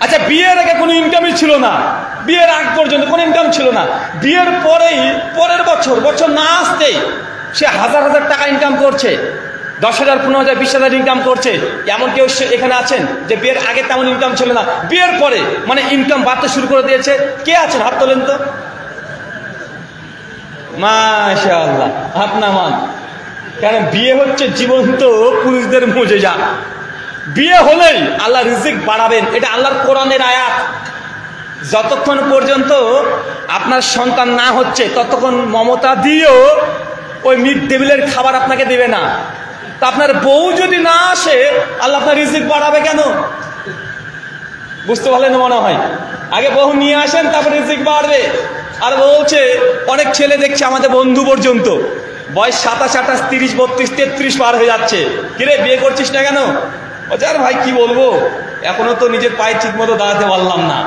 আচ্ছা, বিয়ের আগে কোনো ইনকামই ছিল না, বিয়ের আগ পর্যন্ত কোনো ইনকাম ছিল না, বিয়ের পরেই পরের বছর না আসতেই সে হাজার হাজার টাকা ইনকাম করছে, 10,000, 15,000, 20,000 ইনকাম করছে। এমন কেউ এখানে আছেন যে বিয়ের আগে তেমন ইনকাম ছিল না, বিয়ের পরে মানে ইনকাম বাড়তে শুরু করে দিয়েছে? কে আছেন? হাত তোলেন তো। মাশাআল্লাহ, হাত নামান। কারণ বিয়ে হচ্ছে জীবন্ত পুরুষদের মুজিজা। বিয়ে হলেই আল্লাহ রিজিক বাড়াবেন, এটা আল্লাহর কোরআনের আয়াত। যতক্ষণ পর্যন্ত আপনার সন্তান না হচ্ছে ততক্ষণ মমতা দিয়েও ওই মিড ডে মিলের খাবার আপনাকে দেবে না। তা আপনার বউ যদি না আসে আল্লাহ আপনার রিজিক বাড়াবে কেন? বুঝতে পারলেন মনে হয়? আগে বউ নিয়ে আসেন, তারপর রিজিক বাড়বে। আর বলছে অনেক ছেলে দেখছে আমাদের বন্ধু পর্যন্ত বয়স 27, 28, 30, 32, 33 পার হয়ে যাচ্ছে। কিরে বিয়ে করছিস না কেন? বলছে আর ভাই কি বলবো, এখনো তো নিজের পায়ে ঠিক মতো দাঁড়াতে পারলাম না,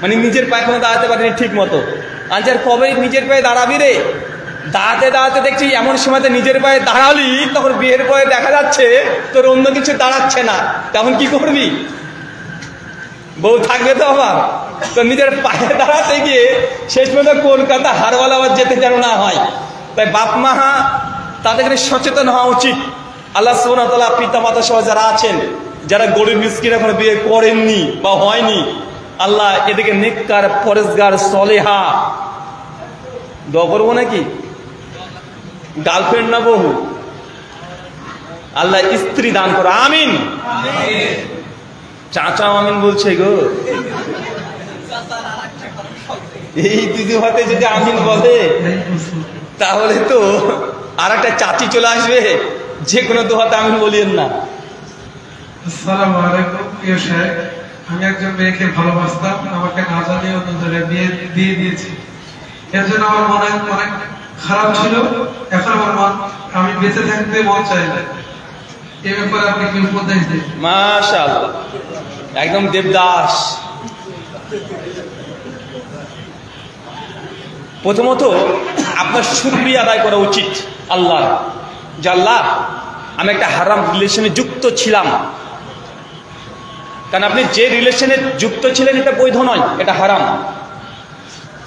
মানে নিজের পায়ে এখনো দাঁড়াতে পারিনি ঠিক মতো। আজ আর কবে নিজের পায়ে দাঁড়াবি রে? দাঁড়াতে দাঁড়াতে দেখছি এমন সময়তে নিজের পায়ে দাঁড়ালি, তখন বিয়ের পরে দেখা যাচ্ছে তোর অন্য কিছু দাঁড়াচ্ছে না, তখন কি করবি? বউ থাকবে তো আবার, তো নিজের পায়ে দাঁড়াতে গিয়ে শেষ পর্যন্ত কলকাতা হারওয়ালা আবার যেতে যেন না হয়। তাই বাপ মা তাদের সচেতন হওয়া উচিত। আল্লাহ সুবহানাহু ওয়া তাআলা পিতা মাতা সহ যারা আছেন, যারা গরিব মিসকিন এখন বিয়ে করেননি বা হয়নি, আল্লাহ এদিকে নেককার পরেজগার সলেহা দোয়া করবো নাকি? গার্লফ্রেন্ড না বহু, আল্লাহ স্ত্রী দান করো, আমিন। চাচা আমিন বলছে গো, এই দিদি হাতে যদি আমিন বলে তাহলে তো আর একটা চাচি চলে আসবে, যে কোনো দোহাতে আমিন বলিয়েন না। আসসালামু আলাইকুম প্রিয় সাহেব, আমি একজন মেয়েকে ভালোবাসতাম, আমাকে না জানিয়ে অন্য জায়গায় বিয়ে দিয়ে দিয়েছি। এর জন্য আমার মনে অনেক খারাপ ছিল। এখন আমার মন, আমি বেঁচে থাকতে মন চাই না। এ ব্যাপারে আপনি কি উপদেশ দেন? মাশাআল্লাহ, একদম দেবদাস। প্রথমত আপনার শুকরিয়া আদায় করা উচিত আল্লাহর, যে আল্লাহ আমি একটা হারাম রিলেশনে যুক্ত ছিলাম। কারণ আপনি যে রিলেশনে যুক্ত ছিলেন এটা বৈধ নয়, এটা হারাম।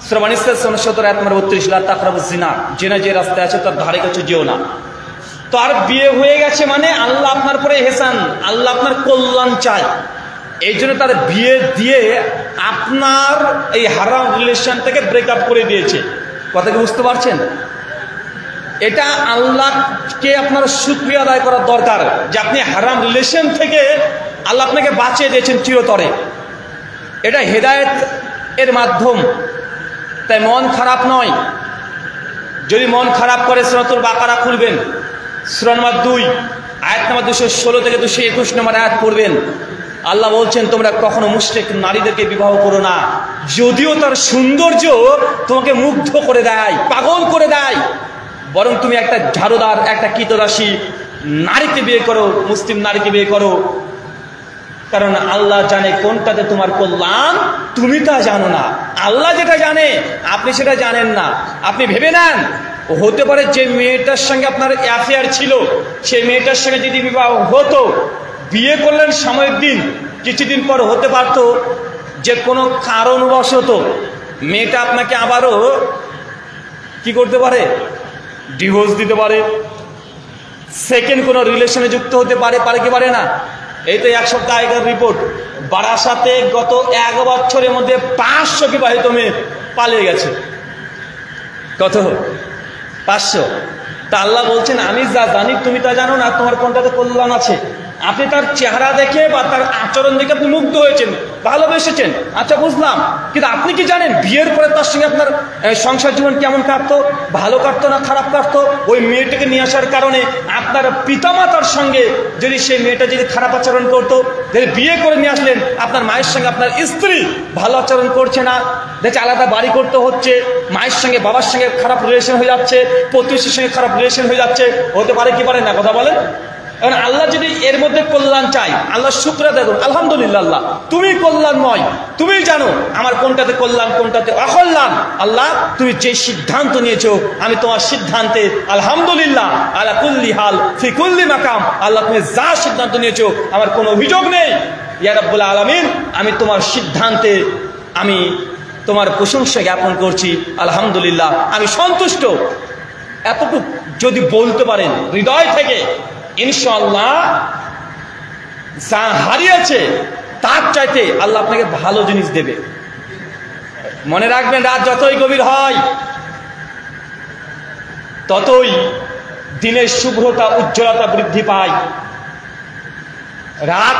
সূরা আন-নিসা 17 আয়াত নম্বর 32, লা তাকরাবুজ জিনা, জিনা যে রাস্তায় আছে তার ধারে কাছে যেও না। তো আর বিয়ে হয়ে গেছে মানে আল্লাহ আপনার পরে এহসান, আল্লাহ আপনার কল্যাণ চায়। এই জন্য তার বিয়ে দিয়ে আপনার এই হারাম রিলেশন থেকে ব্রেকআপ করে দিয়েছে। কথা কি বুঝতে পারছেন? এটা আল্লাহকে আপনার শুকরিয়া আদায় করার দরকার, যে আপনি হারাম রিলেশন থেকে আল্লাহ আপনাকে বাঁচিয়ে দিয়েছেন চিরতরে। এটা হেদায়েত এর মাধ্যম। তাই মন খারাপ নয়। যদি মন খারাপ করে সূরাতুল বাকারা খুলবেন, সূরা নম্বর 2 আয়াত নম্বর 216 থেকে 221 নম্বর আয়াত পড়বেন। আল্লাহ বলছেন তোমরা কখনো মুশরিক নারীদেরকে বিবাহ করো না, যদিও তার সৌন্দর্য তোমাকে মুগ্ধ করে দেয়, পাগল করে দেয়, বরং তুমি একটা ঝাড়ুদার, একটা কীতদাসী নারীকে বিয়ে করো, মুসলিম নারীকে বিয়ে করো। কারণ আল্লাহ জানে কোনটাতে তোমার কল্যাণ, তুমি তা জানো না। আল্লাহ যেটা জানে আপনি সেটা জানেন না। আপনি ভেবে নেন হতে পারে যে মেয়েটার সঙ্গে আপনার অ্যাফেয়ার ছিল, সেই মেয়েটার সঙ্গে যদি বিবাহ হতো, বিয়ে করলেন সাময়িক দিন, কিছুদিন পর হতে পারত যে কোনো কারণবশত মেয়েটা আপনাকে আবারও কি করতে পারে, ডিভোর্স দিতে পারে, সেকেন্ড কোনো রিলেশনে যুক্ত হতে পারে, পারে কি পারে না? এই তো এক সপ্তাহ আগের রিপোর্ট, বারাসাতে গত 1 বছরের মধ্যে 500 বিবাহিত মেয়ে পালিয়ে গেছে। কত? 500। তা আল্লাহ বলছেন আমি যা জানি তুমি তা জানো না, তোমার কোনটাতে কল্যাণ আছে। আপনি তার চেহারা দেখে বা তার আচরণ দেখে আপনি মুগ্ধ হয়েছেন, ভালোবেসেছেন, আচ্ছা বুঝলাম, কিন্তু আপনি কি জানেন বিয়ের পরে তার সঙ্গে আপনার সংসার জীবন কেমন কাটতো, ভালো কাটতো না খারাপ কাটতো? ওই মেয়েটাকে নিয়ে আসার কারণে আপনার পিতামাতার সঙ্গে যদি সেই মেয়েটা যদি খারাপ আচরণ করতো, যদি বিয়ে করে নিয়ে আসলেন আপনার মায়ের সঙ্গে আপনার স্ত্রী ভালো আচরণ করছে না, দেখছে আলাদা বাড়ি করতে হচ্ছে, মায়ের সঙ্গে বাবার সঙ্গে খারাপ রিলেশন হয়ে যাচ্ছে, প্রতিবেশীর সঙ্গে খারাপ রিলেশন হয়ে যাচ্ছে, হতে পারে কি পারে না? কথা বলেন। কারণ আল্লাহ যদি এর মধ্যে কল্যাণ চাই, আল্লাহ শুকরিয়া দেখুন, আলহামদুলিল্লাহ আল্লাহ তুমি কল্যাণময়, তুমি জানো আমার কোনটাতে কল্যাণ কোনটাতে অকল্যাণ। আল্লাহ তুমি যে সিদ্ধান্ত নিয়েছো আমি তোমার সিদ্ধান্তে আলহামদুলিল্লাহ আলা কুল্লি হাল ফি কুল্লি মাকাম। আল্লাহ তুমি যা সিদ্ধান্ত নিয়েছো আমার কোনো অভিযোগ নেই। ইয়া রাব্বুল আলামিন, আমি তোমার সিদ্ধান্তে আমি তোমার প্রশংসা জ্ঞাপন করছি, আলহামদুলিল্লাহ আমি সন্তুষ্ট। এতটুকু যদি বলতে পারেন হৃদয় থেকে, ইনশাআল্লাহ যা হারিয়েছে তার চাইতে আল্লাহ আপনাকে ভালো জিনিস দেবে। মনে রাখবেন, রাত যতই গভীর হয় ততই দিনের শুভ্রতা উজ্জ্বলতা বৃদ্ধি পায়। রাত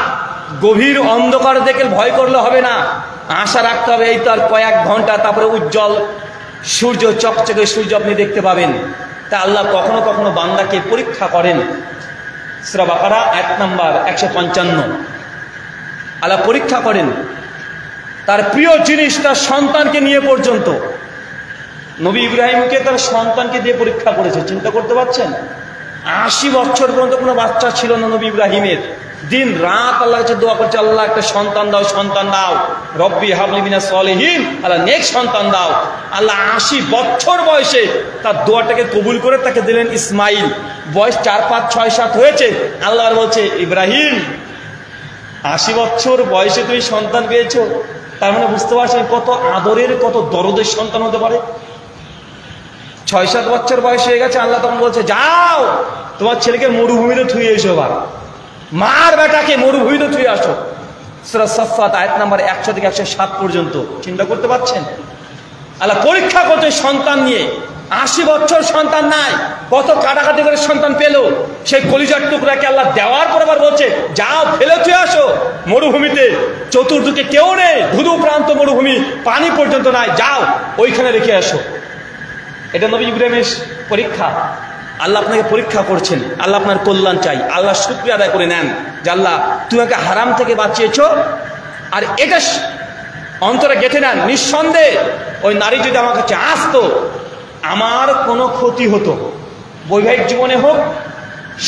গভীর অন্ধকার দেখে ভয় করলে হবে না, আশা রাখতে হবে এই তো আর কয়েক ঘন্টা, তারপরে উজ্জ্বল সূর্য, চকচকে সূর্য আপনি দেখতে পাবেন। তা আল্লাহ কখনো কখনো বান্দাকে পরীক্ষা করেন। সূরা বাকারা আয়াত নাম্বার 155। আল্লাহ পরীক্ষা করেন তার প্রিয় জিনিস তার সন্তানকে নিয়ে পর্যন্ত। নবী ইব্রাহিমকে তার সন্তানকে দিয়ে পরীক্ষা করেছে, চিন্তা করতে পারছেন? 80 বছর পর্যন্ত কোনো বাচ্চা ছিল না নবী ইব্রাহিমের। দিন রাত আল্লাহর কাছে দোয়া করছে, আল্লাহ একটা সন্তান দাও, সন্তান দাও, রব্বি হাবলি মিনাস সলিহিন, আল্লাহ নেক্সট সন্তান দাও। আল্লাহ 80 বছর বয়সে তার দোয়াটাকে কবুল করে তাকে দিলেন ইসমাইল। বয়স 4, 5, 6, 7 হয়েছে, আল্লাহ বলছে ইব্রাহিম 80 বছর বয়সে তুমি সন্তান পেয়েছো, তার মানে বুঝতে পারছেন কত আদরের কত দরদের সন্তান হতে পারে। 6-7 বছর বয়স হয়ে গেছে, আল্লাহ তখন বলছে যাও তোমার ছেলেকে মরুভূমিতে থুয়ে এসো, এবার মার বেটাকে মরুভূমিতে থুয়ে আসো। সূরা সাফফাত আয়াত নাম্বার 100 থেকে 107 পর্যন্ত। চিন্তা করতে পারছেন? আল্লাহ পরীক্ষা করতে সন্তান নিয়ে। 80 বছর সন্তান নাই, কত কাটাকাটি করে সন্তান পেল। সেই কলিজার টুকরাকে আল্লাহ দেওয়ার পর আবার বলছে যাও ফেলে থুয়ে আসো মরুভূমিতে, চতুর্দিকে কেউ নেই, ধুধু প্রান্ত মরুভূমি, পানি পর্যন্ত নাই, যাও ওইখানে রেখে আসো। এটা নবী ইব্রাহিমের পরীক্ষা। আল্লাহ আপনাকে পরীক্ষা করছেন, আল্লাহ আপনার কল্যাণ চাই। আল্লাহ শুকরিয়া আদায় করে নেন যে আল্লাহ তুমি আমাকে হারাম থেকে বাঁচিয়েছো। আর এটা অন্তরে গেঁথে নেন, নিঃসন্দেহে ওই নারী যদি আমার কাছে আসতো আমার কোনো ক্ষতি হতো, বৈবাহিক জীবনে হোক,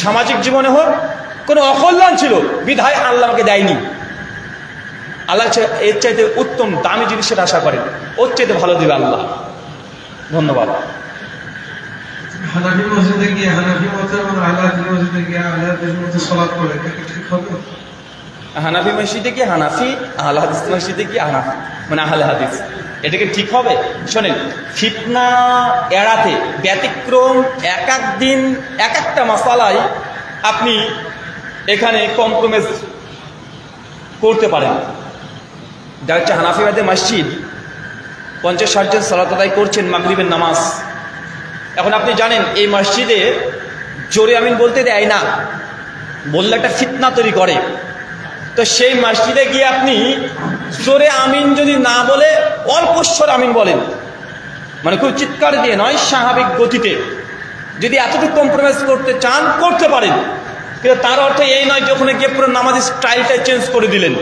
সামাজিক জীবনে হোক, কোনো অকল্যাণ ছিল, বিধায় আল্লাহ আমাকে দেয়নি। আল্লাহ এর চাইতে উত্তম দামি জিনিসের আশা করেন, ওর চাইতে ভালো দিবে আল্লাহ। ধন্যবাদ। হানাফি মসজিদে গিয়ে হানাফি মত এবং আহলে হাদিস মসজিদে গিয়ে আহলে হাদিস মতে সালাত করে, এটা কি ঠিক হবে? হানাফি মসজিদে গিয়ে হানাফি, আহলে হাদিস মসজিদে গিয়ে হানাফি, মানে আহলে হাদিস, এটা কি ঠিক হবে? শোনেন, ফিতনা এড়াতে ব্যতিক্রম এক এক দিন এক একটা মাসালায় আপনি এখানে কম্প্রোমাইজ করতে পারেন। যা হচ্ছে হানাফিবাদের মসজিদ 50-60 জন সালাত আদায় করছেন মাগরিবের নামাজ। এখন আপনি জানেন এই মসজিদে জোরে আমিন বলতে দেয় না, বললে একটা ফিতনা তৈরি করে। তো সেই মসজিদে গিয়ে আপনি জোরে আমিন যদি না বলে অল্প স্বর আমিন বলেন, মানে খুব চিৎকার দিয়ে নয়, স্বাভাবিক গতিতে, যদি এতটুকু কম্প্রোমাইজ করতে চান করতে পারেন। কিন্তু তার অর্থ এই নয় যে ওখানে গিয়ে পুরো নামাজের স্টাইলটা চেঞ্জ করে দিলেন।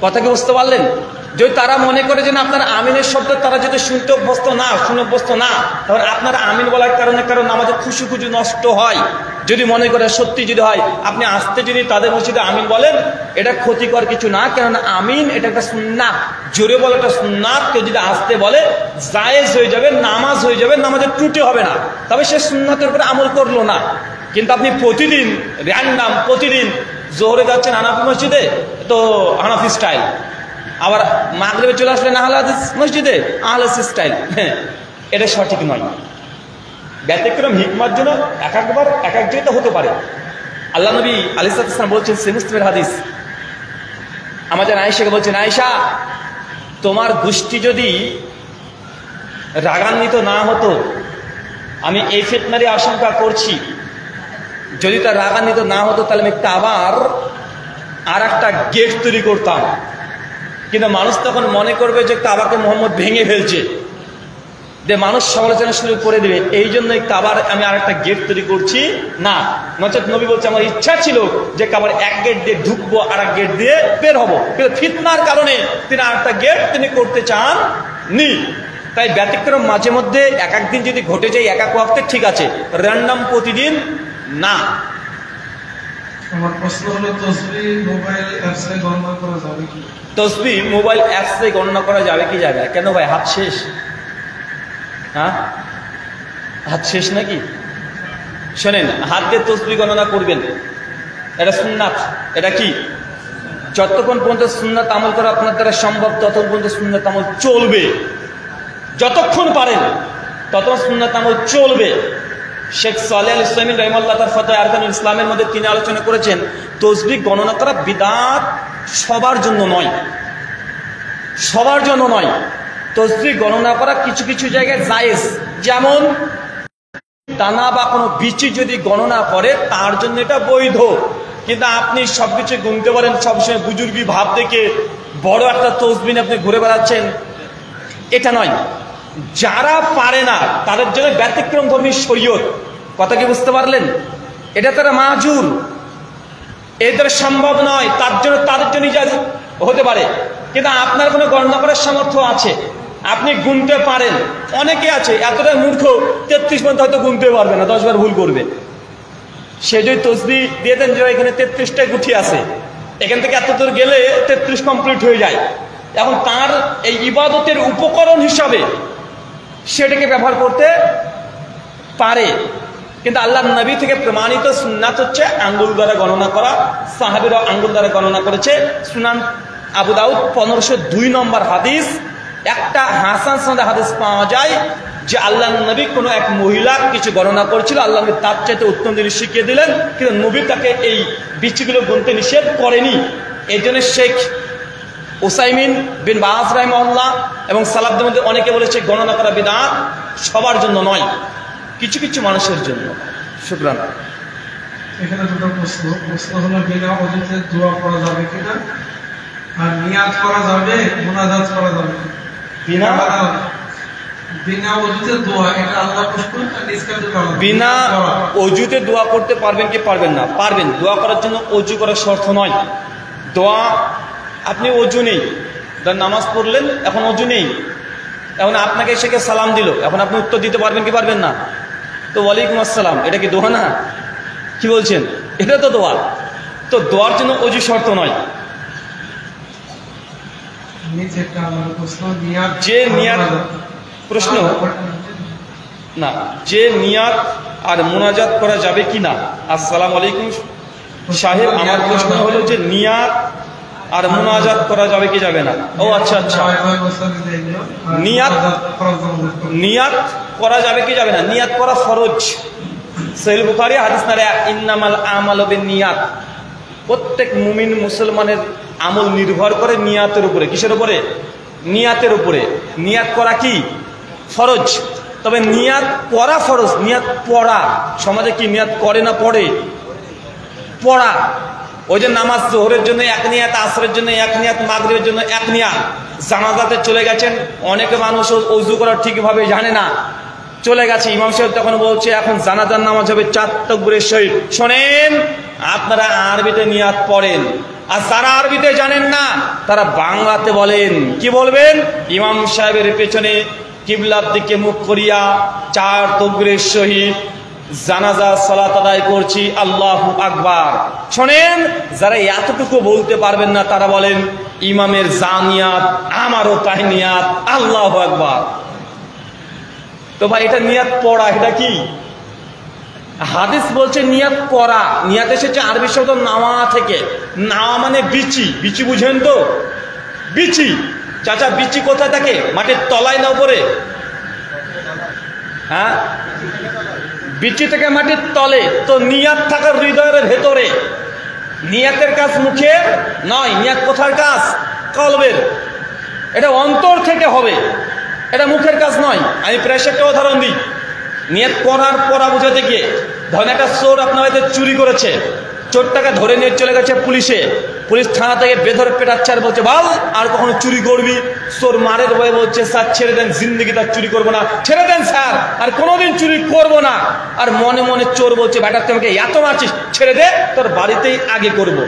কথা কি বুঝতে পারলেন? যদি তারা মনে করে যে না আপনার আমিনের শব্দ তারা যদি শুনতে অভ্যস্ত না, শুনে অভ্যস্ত না, তাহলে আপনার আমিন বলার কারণে কারণ আমাদের খুশি নষ্ট হয়। যদি মনে করে সত্যি যদি হয়, আপনি আস্তে যদি তাদের মসজিদে আমিন বলেন, এটা ক্ষতিকর কিছু না, কেননা আমিন এটা একটা সুন্নাত, জোরে বলা একটা সুন্নাত। কেউ যদি আস্তে বলে জায়েজ হয়ে যাবে, নামাজ হয়ে যাবে, নামাজের ত্রুটি হবে না, তবে সে সুন্নাতের উপরে আমল করলো না। কিন্তু আপনি প্রতিদিন র্যান্ডাম, প্রতিদিন জোহরে যাচ্ছেন হানাফি মসজিদে তো হানাফি স্টাইল, আবার মাগরিবে চলে আসলেন আহলে হাদিস মসজিদে আহলে হাদিস স্টাইল, এটা সঠিক নয়। ব্যতিক্রম হিকমার জন্য এক একবার এক এক জায়গাতে হতে পারে। আল্লাহ নবী আলাইহিস সালাম বলছেন, সে মুসলিমের হাদিস, আমাদের আয়েশাকে বলছেন, আয়েশা তোমার গোষ্ঠী যদি রাগান্বিত না হতো, আমি এই ফিতনারই আশঙ্কা করছি, যদি তার রাগান্বিত না হতো তাহলে আমি আবার আর একটা গেট তৈরি করতাম। কিন্তু মানুষ তখন মনে করবে যে কাবাকে মোহাম্মদ ভেঙে ফেলছে, যে মানুষ সমালোচনা শুরু করে দেবে, এই জন্যই কাবার আমি আর একটা গেট তৈরি করছি না। নচেত নবী বলছে আমার ইচ্ছা ছিল যে কাবার এক গেট দিয়ে ঢুকবো আর এক গেট দিয়ে বের হবো, কিন্তু ফিতনার কারণে তিনি আর একটা গেট তিনি করতে চান নি। তাই ব্যতিক্রম মাঝে মধ্যে এক একদিন যদি ঘটে যায় এক এক ওয়াক্তে ঠিক আছে, র্যান্ডাম প্রতিদিন না। আমার প্রশ্ন হলো, তাসবিহ মোবাইল অ্যাপসে গণনা করা যাবে কি? তাসবিহ মোবাইল অ্যাপসে গণনা করা যাবে কি যাবে? কেন ভাই, হাত শেষ? হ্যাঁ, হাত শেষ নাকি? শোনেন, হাত দিয়ে তাসবিহ গণনা করবেন, এটা সুন্নাত। এটা কি? যতক্ষণ পর্যন্ত সুন্নাত আমল করা আপনার দ্বারা সম্ভব ততক্ষণ পর্যন্ত সুন্নাত আমল চলবে, যতক্ষণ পারেন ততক্ষণ সুন্নাত আমল চলবে। শেখ সালেহ আল ইসলামী রাহিমাহুল্লাহ তার ফতোয়া আরকানুল ইসলামের মধ্যে তিনি আলোচনা করেছেন, তাসবিহ গণনা করা বিদআত সবার জন্য নয়, সবার জন্য নয়। তাসবিহ গণনা করা কিছু কিছু জায়গায় জায়েজ, যেমন দানা বা কোনো বিচি যদি গণনা করে তার জন্য এটা বৈধ। কিন্তু আপনি সবকিছু গুনতে পারেন, সবসময় বুজুর্গি ভাব দেখে বড় একটা তাসবিহ আপনি ঘুরে বেড়াচ্ছেন, এটা নয়। যারা পারে না তাদের জন্য ব্যতিক্রম ধর্মী শরীয়ত। কথা কি বুঝতে পারলেন? এটা তারা মাজুর, এদের সম্ভব নয়, তার জন্য তাদের জন্য ইজাজত হতে পারে। কিন্তু আপনার কোনো গণনা করার সামর্থ্য আছে, আপনি গুনতে পারেন। অনেকে আছে এতটাই মূর্খ 33 পর্যন্ত হয়তো গুনতে পারবে না, 10 বার ভুল করবে। সে যদি তসবিহ দিয়ে দেন যে এখানে 33টাই গুঠি আছে, এখান থেকে এত দূর গেলে 33 কমপ্লিট হয়ে যায়। এখন তার এই ইবাদতের উপকরণ হিসাবে সেটাকে ব্যবহার করতে পারে। কিন্তু আল্লাহ নবী থেকে প্রমাণিত সুন্নাত হচ্ছে আঙ্গুল দ্বারা গণনা করা। সাহাবীরা আঙ্গুল দ্বারা গণনা করেছে। সুনান আবু দাউদ 1502 নম্বর হাদিস, একটা হাসান সনদে হাদিস পাওয়া যায় যে আল্লাহ নবী কোনো এক মহিলা কিছু গণনা করেছিল, আল্লাহ নবী তার চাইতে উত্তম জিনিস শিখিয়ে দিলেন, কিন্তু নবী তাকে এই বিচিগুলো গুনতে নিষেধ করেনি। এই জন্য শেখ উসাইমিন বিন বাজ রাহিমাহুল্লাহ এবং সালাফদের মধ্যে অনেকে বলেছে গণনা করা বিদআত, সবার জন্য নয়, কিছু কিছু মানুষের জন্য। শুকরান। এখানে দুটো প্রশ্ন হলো, বিনা ওযুতে দোয়া করা যাবে কিনা, আর নিয়াত করা যাবে, মুনাজাত করা যাবে বিনা ওযুতে দোয়া, এটা আল্লাহ পুষ্কর নিষ্কার করা। বিনা ওযুতে দোয়া করতে পারবেন কি পারবেন না? পারবেন। দোয়া করার জন্য ওযু করার শর্ত নয়। দোয়া আপনি ওযু নেই, নামাজ পড়লেন, এখন ওযু নেই, এখন আপনাকে এসে সালাম দিল, এখন আপনি উত্তর দিতে পারবেন কি পারবেন না? তো ওয়ালাইকুম আসসালাম, এটা কি দোয়া না? কি বলছেন? এটা তো দোয়া। তো দোয়ার জন্য ওযু শর্ত নয়। যে নিয়াত, প্রশ্ন না, যে নিয়াত আর মুনাজাত করা যাবে কি না। আসসালামু আলাইকুম সাহেব, আমার প্রশ্ন হলো যে নিয়াত আর মুনাজাত করা যাবে কি যাবে না? ও আচ্ছা আচ্ছা, নিয়াত করা যাবে কি যাবে না? নিয়াত করা ফরজ। সহিহ বুখারী হাদিস নাম্বার 1, ইন্নামাল আমালু বিন্নিয়াত। প্রত্যেক মুমিন মুসলমানের আমল নির্ভর করে নিয়াতের উপরে। কিসের উপরে? নিয়াতের উপরে। নিয়াত করা কি ফরজ, তবে নিয়াত করা ফরজ। নিয়াত পড়া, সমাজে কি নিয়াত করে না পড়ে? পড়া। ওই যে নামাজ জোহরের জন্য এক নিয়াত, আসরের জন্য এক নিয়াত, মাগরিবের জন্য এক নিয়াত। জানাজাতে চলে গেছেন, অনেকে মানুষ ওযু করা ঠিকভাবে জানে না, চলে গেছে, ইমাম সাহেব তখন বলছে এখন জানাজার নামাজ হবে 4 তাকবীরের সহিত। শোনেন, আপনারা আরবিতে নিয়াত পড়েন, আর যারা আরবিতে জানেন না তারা বাংলাতে বলেন। কি বলবেন? ইমাম সাহেবের পেছনে কিবলার দিকে মুখ করিয়া 4 তাকবীরের সহিত জানাজা সালাত আদায় করছি, আল্লাহু আকবার। শোনেন, যারা এতটুকু বলতে পারবেন না তারা বলেন ইমামের জানিয়াত, আমারও তাই নিয়াত, আল্লাহু আকবার। তো ভাই, এটা নিয়াত পড়া, এটা কি? হাদিস বলছে নিয়াত করা। নিয়াত এসেছে আরবি শব্দ নাওয়া থেকে। নাওয়া মানে বিচি। বিচি বুঝেন তো? বিচি। চাচা, বিচি কোথায় থাকে? মাটির তলায় না উপরে? হ্যাঁ, বিচি থেকে মাটির তলে। তো নিয়াত থাকার হৃদয়ের ভেতরে। নিয়াতের কাজ মুখে নয়। নিয়াত কোথার কাজ? কলবের। এটা অন্তর থেকে হবে, এটা মুখের কাজ নয়। আমি প্রায় একটা উদাহরণ দিই। নিয়াত করার পড়া বুঝাতে গিয়ে, ধরেন একটা চোর আপনার বাড়িতে চুরি করেছে, চোরটাকে ধরে নিয়ে চলে গেছে পুলিশে। পুলিশ থানা থেকে বেধরে পেটাচ্ছে আর বলছে বল আর কখনো চুরি করবি? চোর মারের ভয়ে বলছে স্যার ছেড়ে দেন, জিন্দগি তার চুরি করবো না, ছেড়ে দেন স্যার, আর কোনোদিন চুরি করবো না। আর মনে মনে চোর বলছে বেটা তুই আমাকে এত মারছিস, ছেড়ে দে, তোর বাড়িতেই আগে করব।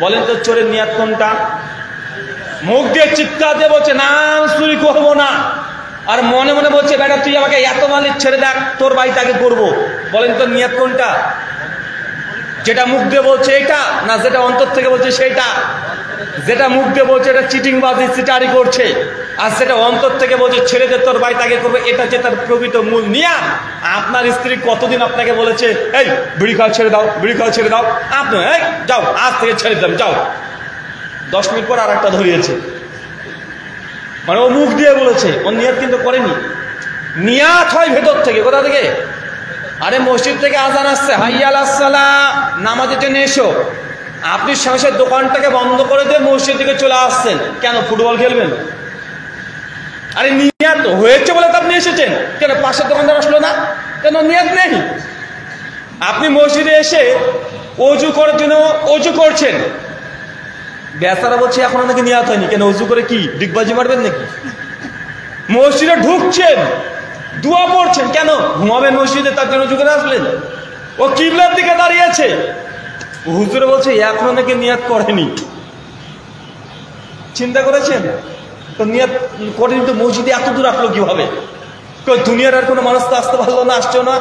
বলেন তো চোরের নিয়াত কোনটা? মুখ দিয়ে চিৎকার দিয়ে বলছে না চুরি করবো না, আর মনে মনে বলছে বেটা তুই আমাকে এত মালিক, ছেড়ে দেখ, তোর বাড়িতে আগে করবো। বলেন তো নিয়াত কোনটা? যেটা মুখ দিয়ে বলছে এটা, না যেটা অন্তর থেকে বলছে সেইটা? যেটা মুখ দিয়ে বলছে এটা চিটিংবাজি, চিটারি করছে, আর সেটা অন্তর থেকে বলছে ছেড়ে দে, তোর বাড়িতে আগে করবে, এটা যে তার প্রকৃত মূল নিয়াত। আপনার স্ত্রী কতদিন আপনাকে বলেছে এই বিড়ি খাওয়া ছেড়ে দাও, বিড়ি খাওয়া ছেড়ে দাও, আপনি এই যাও আজ থেকে ছেড়ে দিলাম, যাও। 10 মিনিট পর আর একটা ধরিয়েছে, মানে ও মুখ দিয়ে বলেছে, ও নিয়াত কিন্তু করেনি। নিয়াত হয় ভেতর থেকে। কোথা থেকে? আরে মসজিদ থেকে আজান আসছে, হাইয়া আলাস সালাহ, নামাজের জন্য এসো। আপনি সংসার দোকানটাকে বন্ধ করে দিয়ে মসজিদ থেকে চলে আসছেন, কেন? ফুটবল খেলবেন? আরে নিয়াত হয়েছে বলে তো আপনি এসেছেন, কেন পাশের দোকানদার আসলো না? কেন? নিয়াত নেই। আপনি মসজিদে এসে অজু করার জন্য অজু করছেন, বেচারা বলছে এখন নাকি নিয়াত হয়নি, কেন? অজু করে কি ডিগবাজি মারবেন নাকি? মসজিদে ঢুকছেন, দোয়া পড়ছেন, কেন ঘুমাবেন মসজিদে? তার জন্য যুগে আসলেন? ও কিবলার দিকে দাঁড়িয়েছে, হুজুরে বলছে এখনো নাকি নিয়াত করেনি। চিন্তা করেছেন তো? নিয়াত করেনি তো মসজিদে এত দূর আসলো কিভাবে? দুনিয়ার আর কোনো মানুষ তো আসতে পারলো না, আসছো না।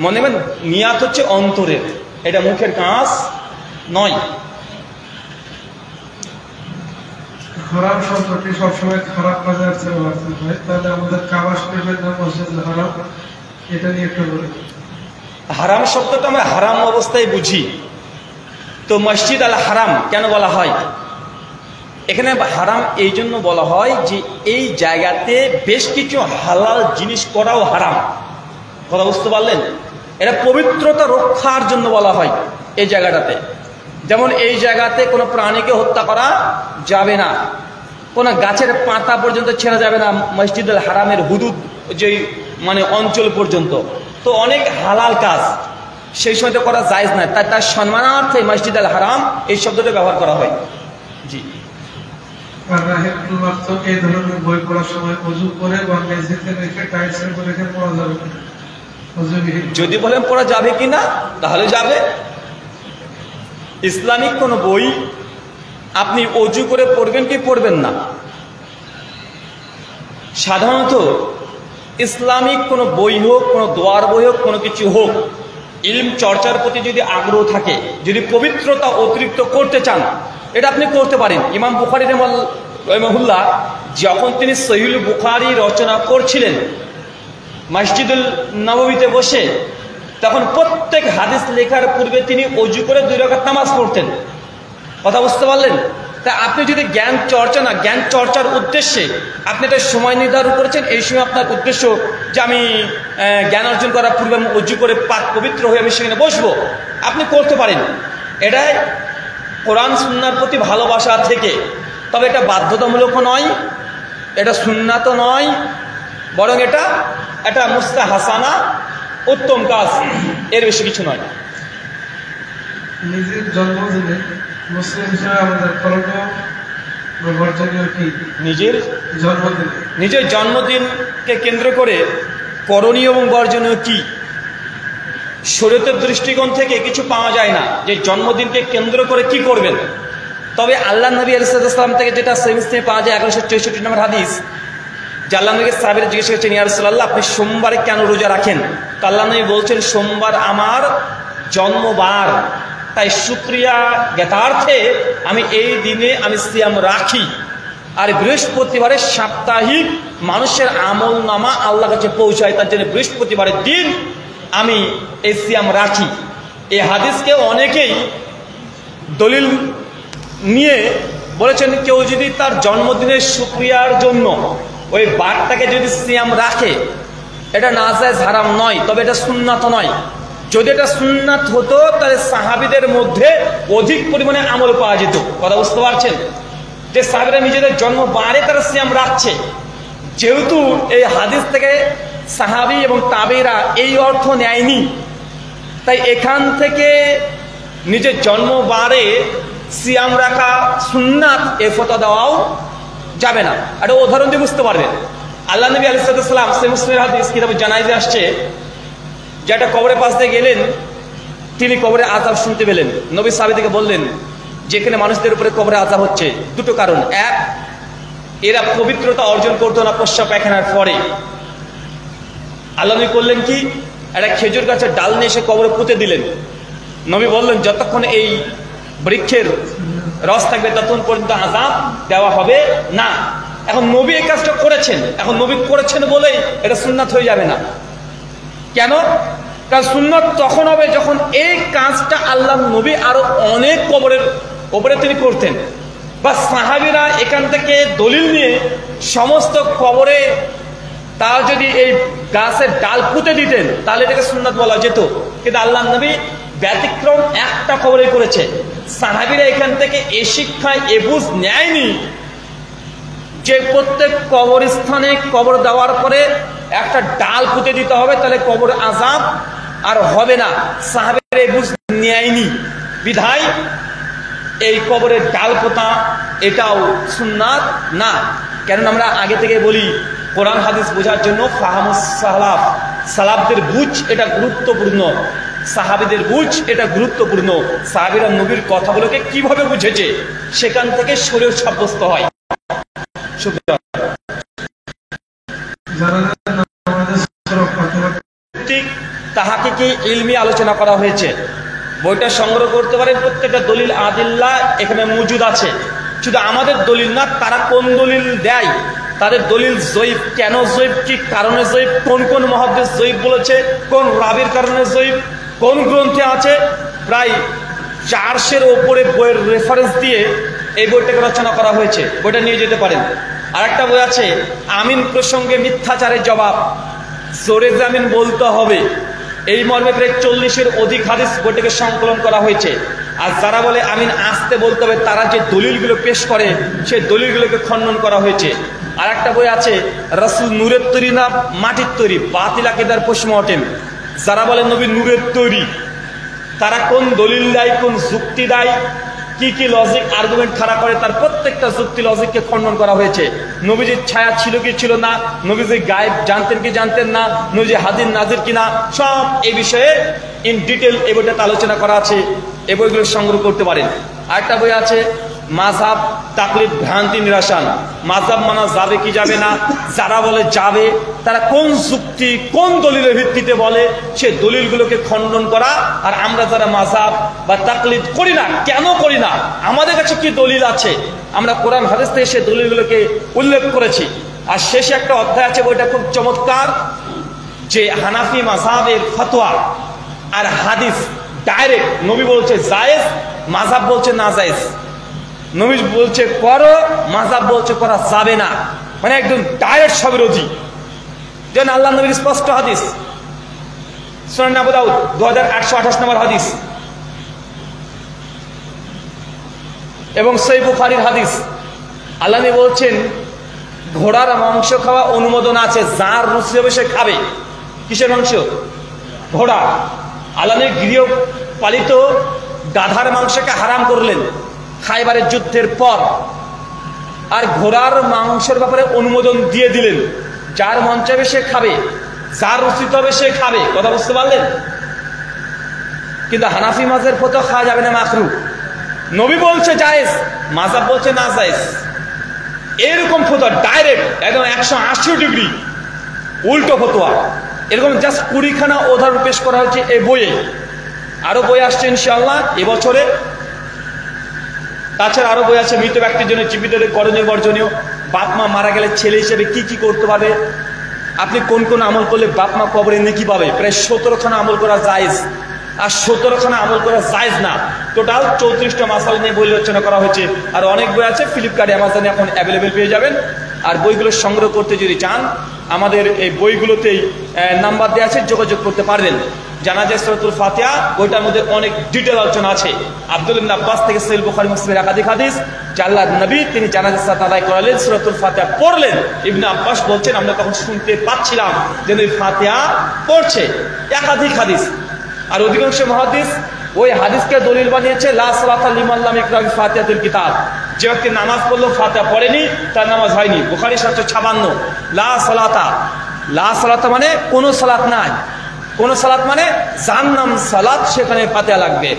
মনে নেবেন, নিয়াত হচ্ছে অন্তরের, এটা মুখের কাজ নয়। হারাম শব্দটি সবসময় খারাপ কাজে আছে ভাই, তাহলে আমাদের কাবা শরীফের নাম মসজিদুল হারাম, এটা নিয়ে একটু বলি। হারাম শব্দটা আমরা হারাম অবস্থায় বুঝি, তো মসজিদ আল হারাম কেন বলা হয়? এখানে হারাম এই জন্য বলা হয় যে এই জায়গাতে বেশ কিছু হালাল জিনিস করাও হারাম। কথা বুঝতে পারলেন? এটা পবিত্রতা রক্ষার জন্য বলা হয় এই জায়গাটাতে। যেমন এই জায়গাতে কোনো প্রাণীকে হত্যা করা যাবে না, কোনো গাছের পাতা পর্যন্ত ছেঁড়া যাবে না মসজিদুল হারামের হুদুদ যে মানে অঞ্চল পর্যন্ত। তো অনেক হালাল কাজ সেই সময় তো করা জায়েজ নয়, তাই তার সম্মানার্থে মসজিদ আল হারাম এই শব্দটা ব্যবহার করা হয়। জি, আর রাহিমাহুল্লাহ তো এই ধরনের বই পড়ার সময় ওযু করে বা মেঝেতে রেখে টাইলসের উপর রেখে পড়া যাবে না? যদি বলেন পড়া যাবে কিনা, তাহলে যাবে। ইসলামিক কোনো বই আপনি অজু করে পড়বেন কি পড়বেন না? সাধারণত ইসলামিক কোনো বই হোক, কোনো দোয়ার বই হোক, কোনো কিছু হোক, ইলম চর্চার প্রতি যদি আগ্রহ থাকে, যদি পবিত্রতা অতিরিক্ত করতে চান, এটা আপনি করতে পারেন। ইমাম বুখারী রাহিমাহুল্লাহ যখন তিনি সহিহুল বুখারী রচনা করছিলেন মসজিদুল নববীতে বসে, তখন প্রত্যেক হাদিস লেখার পূর্বে তিনি অজু করে 2 রাকাত নামাজ পড়তেন। কথা বুঝতে পারলেন? তা আপনি যদি জ্ঞান চর্চা না, জ্ঞান চর্চার উদ্দেশ্যে আপনি একটা সময় নির্ধারণ করেছেন, এই সময় আপনার উদ্দেশ্য যে আমি জ্ঞান অর্জন করার পূর্বে আমি অজু করে পাক পবিত্র হয়ে আমি সেখানে বসবো, আপনি করতে পারেন। এটাই কোরআন সুন্নাহর প্রতি ভালোবাসা থেকে। তবে এটা বাধ্যতামূলক নয়, এটা সুন্নাত নয়, বরং এটা মুস্তাহাসানা, উত্তম কাজ, এর বেশি কিছু নয়। নিজের জন্মদিনে মুসলিম হিসেবে আমাদের করণীয় বা বর্জনীয় কি? নিজের জন্মদিনকে কেন্দ্র করে করণীয় এবং বর্জনীয় কি? শরীয়তের দৃষ্টিকোণ থেকে কিছু পাওয়া যায় না যে জন্মদিনকে কেন্দ্র করে কি করবেন। তবে আল্লাহ নবী আলাইহিস সালাম থেকে যেটা সহিহ পাওয়া যায় 1164 নম্বর হাদিস, যে আল্লাহ নবীকে সাহাবীরা জিজ্ঞেস করছেন, ইয়া রাসূলুল্লাহ আপনি সোমবারে কেন রোজা রাখেন? তো আল্লাহ নবী বলছেন, সোমবার আমার জন্মবার, তাই শুকরিয়া জ্ঞাতার্থে আমি এই দিনে আমি সিয়াম রাখি। আর বৃহস্পতিবারের সাপ্তাহিক মানুষের আমল নামা আল্লাহ কাছে পৌঁছায়, তার জন্য বৃহস্পতিবারের দিন আমি এই সিয়াম রাখি। এই হাদিসকে অনেকেই দলিল নিয়ে বলেছেন, কেউ যদি তার জন্মদিনের শুকরিয়ার জন্য ওই বারটাকে যদি সিয়াম রাখে, এটা নাজায়েজ হারাম নয়, তবে এটা সুন্নাত নয়। যদি এটা সুন্নাত হতো তাহলে সাহাবীদের মধ্যে অধিক পরিমাণে আমল পাওয়া যেত। কথা বুঝতে পারছেন? যে সাহাবীরা নিজেদের জন্মবারে তারা সিয়াম রাখছে, যেহেতু এই হাদিস থেকে সাহাবী এবং তাবেঈরা এই অর্থ নেয়নি, তাই এখান থেকে নিজের জন্মবারে সিয়াম রাখা সুন্নাত এ ফতোয়া দেওয়াও যাবে না। একটা উদাহরণ দিয়ে বুঝতে পারবেন। আল্লাহ নবী আলাইহিস সালাম সহিহ মুসলিমের হাদিস কিতাবে জানাইজে আসছে, যে একটা কবরের পাশ দিয়ে গেলেন, তিনি কবরে আযাব শুনতে পেলেন। নবী সাহাবীদেরকে বললেন, যেখানে মানুষদের উপরে কবরে আযাব হচ্ছে, 2টো কারণ। এক, এরা পবিত্রতা অর্জন করতো না প্রস্রাব পায়খানার পরে। আল্লাহ নবী করলেন কি, একটা খেজুর গাছের ডাল নিয়ে এসে কবরে পুঁতে দিলেন। নবী বললেন, যতক্ষণ এই বৃক্ষের রস থাকবে ততক্ষণ পর্যন্ত আযাব দেওয়া হবে না। এখন নবী এই কাজটা করেছেন, এখন নবী করেছেন বলেই এটা সুন্নাত হয়ে যাবে না। কেন? কারণ সুন্নাত তখন হবে যখন এই কাজটা আল্লাহ নবী আরো অনেক কবরের উপরে তিনি করতেন, বা সাহাবীরা এখান থেকে দলিল নিয়ে সমস্ত কবরে তার যদি এই গাছের ডাল পুঁতে দিতেন তাহলে এটাকে সুন্নাত বলা যেত। কিন্তু আল্লাহ নবী ব্যতিক্রম একটা কবরে করেছে। সাহাবীরা এখান থেকে এ শিক্ষা এ বুঝ নেয়নি যে প্রত্যেক কবরস্থানে কবর দেওয়ার পরে একটা ডাল পুঁতে দিতে হবে, তাহলে কবর আযাব আর হবে না। সাহাবীরা এ বুঝ নেয়নি বিধায় এই কবরের ডাল পোঁতা এটাও সুন্নাত না। কেন আমরা আগে থেকে বলি কোরআন হাদিস বোঝার জন্য ফাহামুস সালাফ, সালাফদের বুঝ এটা গুরুত্বপূর্ণ, সাহাবীদের বুঝ এটা গুরুত্বপূর্ণ। সাহাবীরা নবীর কথাগুলোকে কিভাবে বুঝেছে সেখান থেকে শরীয়ত সাব্যস্ত হয়। তাহাকে কি ইলমি আলোচনা করা হয়েছে, বইটা সংগ্রহ করতে পারেন। প্রত্যেকটা দলিল আদিল্লা এখানে মজুদ আছে। শুধু আমাদের দলিল না, তারা কোন দলিল দেয়, তাদের দলিল জয়ীফ, কেন জয়ীফ, কি কারণে জয়ীফ, কোন কোন মুহাদ্দিস জয়ীফ বলেছে, কোন রাবির কারণে জয়ীফ, কোন গ্রন্থে আছে, প্রায় 400-এর ওপরে বইয়ের রেফারেন্স দিয়ে এই বইটাকে রচনা করা হয়েছে। বইটা নিয়ে যেতে পারেন। আর একটা বই আছে আমিন প্রসঙ্গে মিথ্যাচারের জবাব, জোরে জামিন বলতে হবে, এই মর্মে প্রায় 40-এর অধিক হাদিস বইটাকে সংকলন করা হয়েছে। আর যারা বলে আমিন আসতে বলতে হবে, তারা যে দলিলগুলো পেশ করে সেই দলিলগুলোকে খণ্ডন করা হয়েছে। আর একটা বই আছে রাসূল নূরের তৈরি না মাটির তৈরি, বাতিল আকীদার পোস্টমর্টেম। যারা বলে নবী নূরের তৈরি, তারা কোন দলিল দেয়, কোন যুক্তি দেয়, কি কি লজিক আর্গুমেন্ট খাড়া করে, তার প্রত্যেকটা যুক্তি লজিককে খণ্ডন করা হয়েছে। নবীজির ছায়া ছিল কি ছিল না, নবীজি গায়েব জানতেন কি জানতেন না, নবীজি হাজির নাজির কিনা, সব এই বিষয়ে ইন ডিটেল এই বইটাতে আলোচনা করা আছে। এই বইগুলো সংগ্রহ করতে পারেন। আরেকটা বই আছে মাযহাব তাকলিদ ভ্রান্তি নিরাসন, মাযহাব মানা যাবে কি যাবে না, যারা বলে যাবে তারা কোন যুক্তি কোন দলিলের ভিত্তিতে বলে সেই দলিলগুলোকে খণ্ডন করা। আর আমরা যারা মাযহাব বা তাকলিদ করি না, কেন করি না, আমাদের কাছে কি দলিল আছে, আমরা কোরআন হাদিস থেকে সেই দলিলগুলোকে উল্লেখ করেছি। আর শেষে একটা অধ্যায় আছে, বইটা খুব চমৎকার, যে হানাফি মাযহাবের ফতোয়া আর হাদিস ডাইরেক্ট, নবী বলছে জায়েজ, মাযহাব বলছে না জায়েজ, নবী বলছে করো, মাযহাব বলছে করা যাবে না, মানে একদম ডাইরেক্ট সবিরোধী। যেন আল্লাহ নবীর স্পষ্ট হাদিস, সুনান আবু দাউদ 2828 নম্বর হাদিস, এবং সহিহ বুখারীর হাদিস। আল্লাহ নবী বলছেন ঘোড়ার মাংস খাওয়া অনুমোদন আছে, যার রুচি হবে সে খাবে। কিসের মাংস? ঘোড়া। আল্লাহ নবী গৃহপালিত গাধার মাংসকে হারাম করলেন খাইবারের যুদ্ধের পর, আর ঘোড়ার মাংসের ব্যাপারে অনুমোদন দিয়ে দিলেন, যার মন চাইবে সে খাবে, যার রুচিত হবে সে খাবে। কথা বুঝতে পারলেন? কিন্তু হানাফি মাযহাবের ফতোয়া খাওয়া যাবে না, মাকরুহ। নবী বলছে জায়েজ, মাযহাব বলছে না জায়েজ। এরকম ফতোয়া ডাইরেক্ট একদম 180 ডিগ্রি উল্টো ফতোয়া। এরকম জাস্ট 20খানা উদাহরণ পেশ করা হয়েছে এই বইয়ে। আরো বই আসছে ইনশাআল্লাহ এবছরে। তাছাড়া আরো বই আছে মৃত ব্যক্তির জন্য জীবিতদের করণীয় বর্জনীয়, বাপ মা মারা গেলে ছেলে হিসেবে কি কি করতে পারবে, আপনি কোন কোন আমল করলে বাপ মা কবরে নেকি পাবে। প্রায় 17খানা আমল করা জায়েজ, আর 17খানা আমল করা জায়েজ না। টোটাল 34টা মাসালা নিয়ে বই রচনা করা হয়েছে। আর অনেক বই আছে, ফ্লিপকার্টে অ্যামাজনে এখন অ্যাভেলেবেল পেয়ে যাবেন। আর বইগুলো সংগ্রহ করতে যদি চান, আমাদের এই বইগুলোতেই নাম্বার দেওয়া আছে, যোগাযোগ করতে পারবেন। জানাজা সূরাতুল ফাতিহা, বইটার মধ্যে অনেক ডিটেল আলোচনা আছে। আব্দুল্লাহ ইবনে আব্বাস থেকে সহিহ বুখারী মুসলিমের একাধিক হাদিস, যে আল্লাহর নবী তিনি জানাজা সালাত আদায় করালেন, সূরাতুল ফাতিহা পড়লেন। ইবনে আব্বাস বলছেন আমরা তখন শুনতে পাচ্ছিলাম যে নবী ফাতিহা পড়ছে। একাধিক হাদিস। আর অধিকাংশ মুহাদ্দিস ওই হাদিসকে দলিল বানিয়েছে লা সালাতা লিমান লাম ইয়াকরা বিফাতিহাতিল কিতাব, যে ব্যক্তি নামাজ পড়লো ফাতিহা পড়েনি তার নামাজ হয়নি। বুখারী 756। লা সালাতা, লা সালাতা মানে কোনো সালাত নাই, কোন সালাত মানে যার নাম সালাত সেখানে ফাতিহা লাগবে।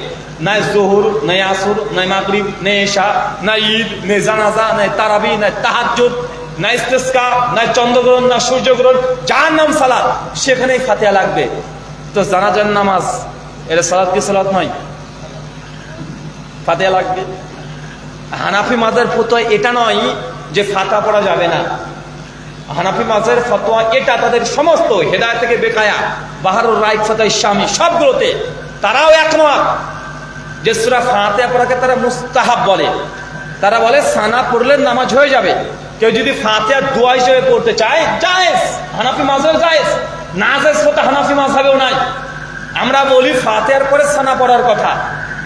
নাই জোহর, নাই আসর, নাই মাগরিব, নাই ইশা, নাই ঈদ, নাই জানাজা, নাই তারাবি, নাই তাহাজ্জুদ, নাই ইস্তিসকা, নাই চন্দ্রগ্রহণ, না সূর্যগ্রহণ, যার নাম সালাত সেখানেই ফাতিহা লাগবে। তো জানাজার নামাজ এটা সালাত কি সালাত নয়? ফাতিহা লাগবে। হানাফি মাযহাবের ফতোয়া এটা নয় যে ফাতিহা পড়া যাবে না। হানাফি মাযহাবের ফতোয়া এটা, তাদের সমস্ত হেদায়েত থেকে বেকায়া, বাহারুর রাইক, ফাতোয়া শামী সবগুলোতে তারাও একমত যে সূরা ফাতিহা পড়াকে তারা মুস্তাহাব বলে। তারা বলে সানা পড়লে নামাজ হয়ে যাবে। কেউ যদি ফাতিহা দোয়া হিসেবে পড়তে চায় জায়েজ, হানাফি মাযহাবে জায়েজ। না জায়েজ ফতোয়া হানাফি মাযহাবেও নাই। আমরা বলি ফাতিহার পরে সানা পড়ার কথা,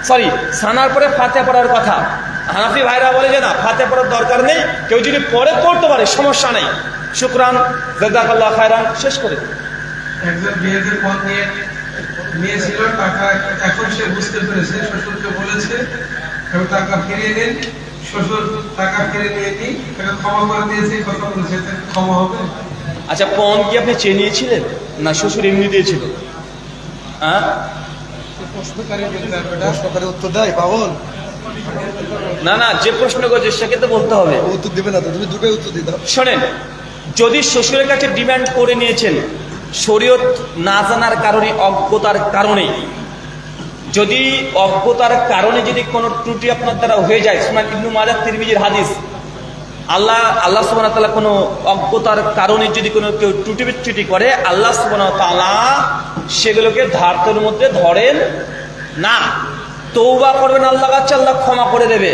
সরি সানার পরে ফাতিহা পড়ার কথা। হানাফি ভাইরা বলে যে না, ফাতিহা পড়ার দরকার নেই, কেউ যদি পরে পড়তে পারে সমস্যা নেই। শুকরান, জাযাকাল্লাহু খায়রান। শেষ করে একজন বিয়েতে পণ নিয়েছিল টাকা, এখন সে বুঝতে পেরেছে, শ্বশুরকে বলেছে এবং টাকা ফিরিয়ে নিন। শ্বশুর টাকা ফিরিয়ে নিয়ে তাকে ক্ষমা করে দিয়েছে, কথা বলেছে ক্ষমা হবে। আচ্ছা, পণ কি আপনি চেয়ে নিয়েছিলেন না শ্বশুর এমনি দিয়েছিল? হ্যাঁ, প্রশ্নকারী উত্তর দেয় পাগল, না না, যে প্রশ্ন করছে সেকে তো বলতে হবে। উত্তর দিবে না তো, তুমি দুটোই উত্তর দিতে হবে। শোনেন, যদি শ্বশুরের কাছে ডিমান্ড করে নিয়েছেন শরীয়ত না জানার কারণে, অজ্ঞতার কারণে, যদি অজ্ঞতার কারণে যদি কোনো ত্রুটি আপনার দ্বারা হয়ে যায়, সুনান ইবনে মাজাহ তিরমিজির হাদিস, আল্লাহ সুবহানাহু ওয়া তাআলা কোনো অজ্ঞতার কারণে যদি কোনো কেউ ত্রুটি বিচ্যুতি করে, আল্লাহ সুবহানাহু ওয়া তাআলা সেগুলোকে ধার্তের মধ্যে ধরেন না, তওবা করবেন আল্লাহর কাছে, আল্লাহ ক্ষমা করে দেবে।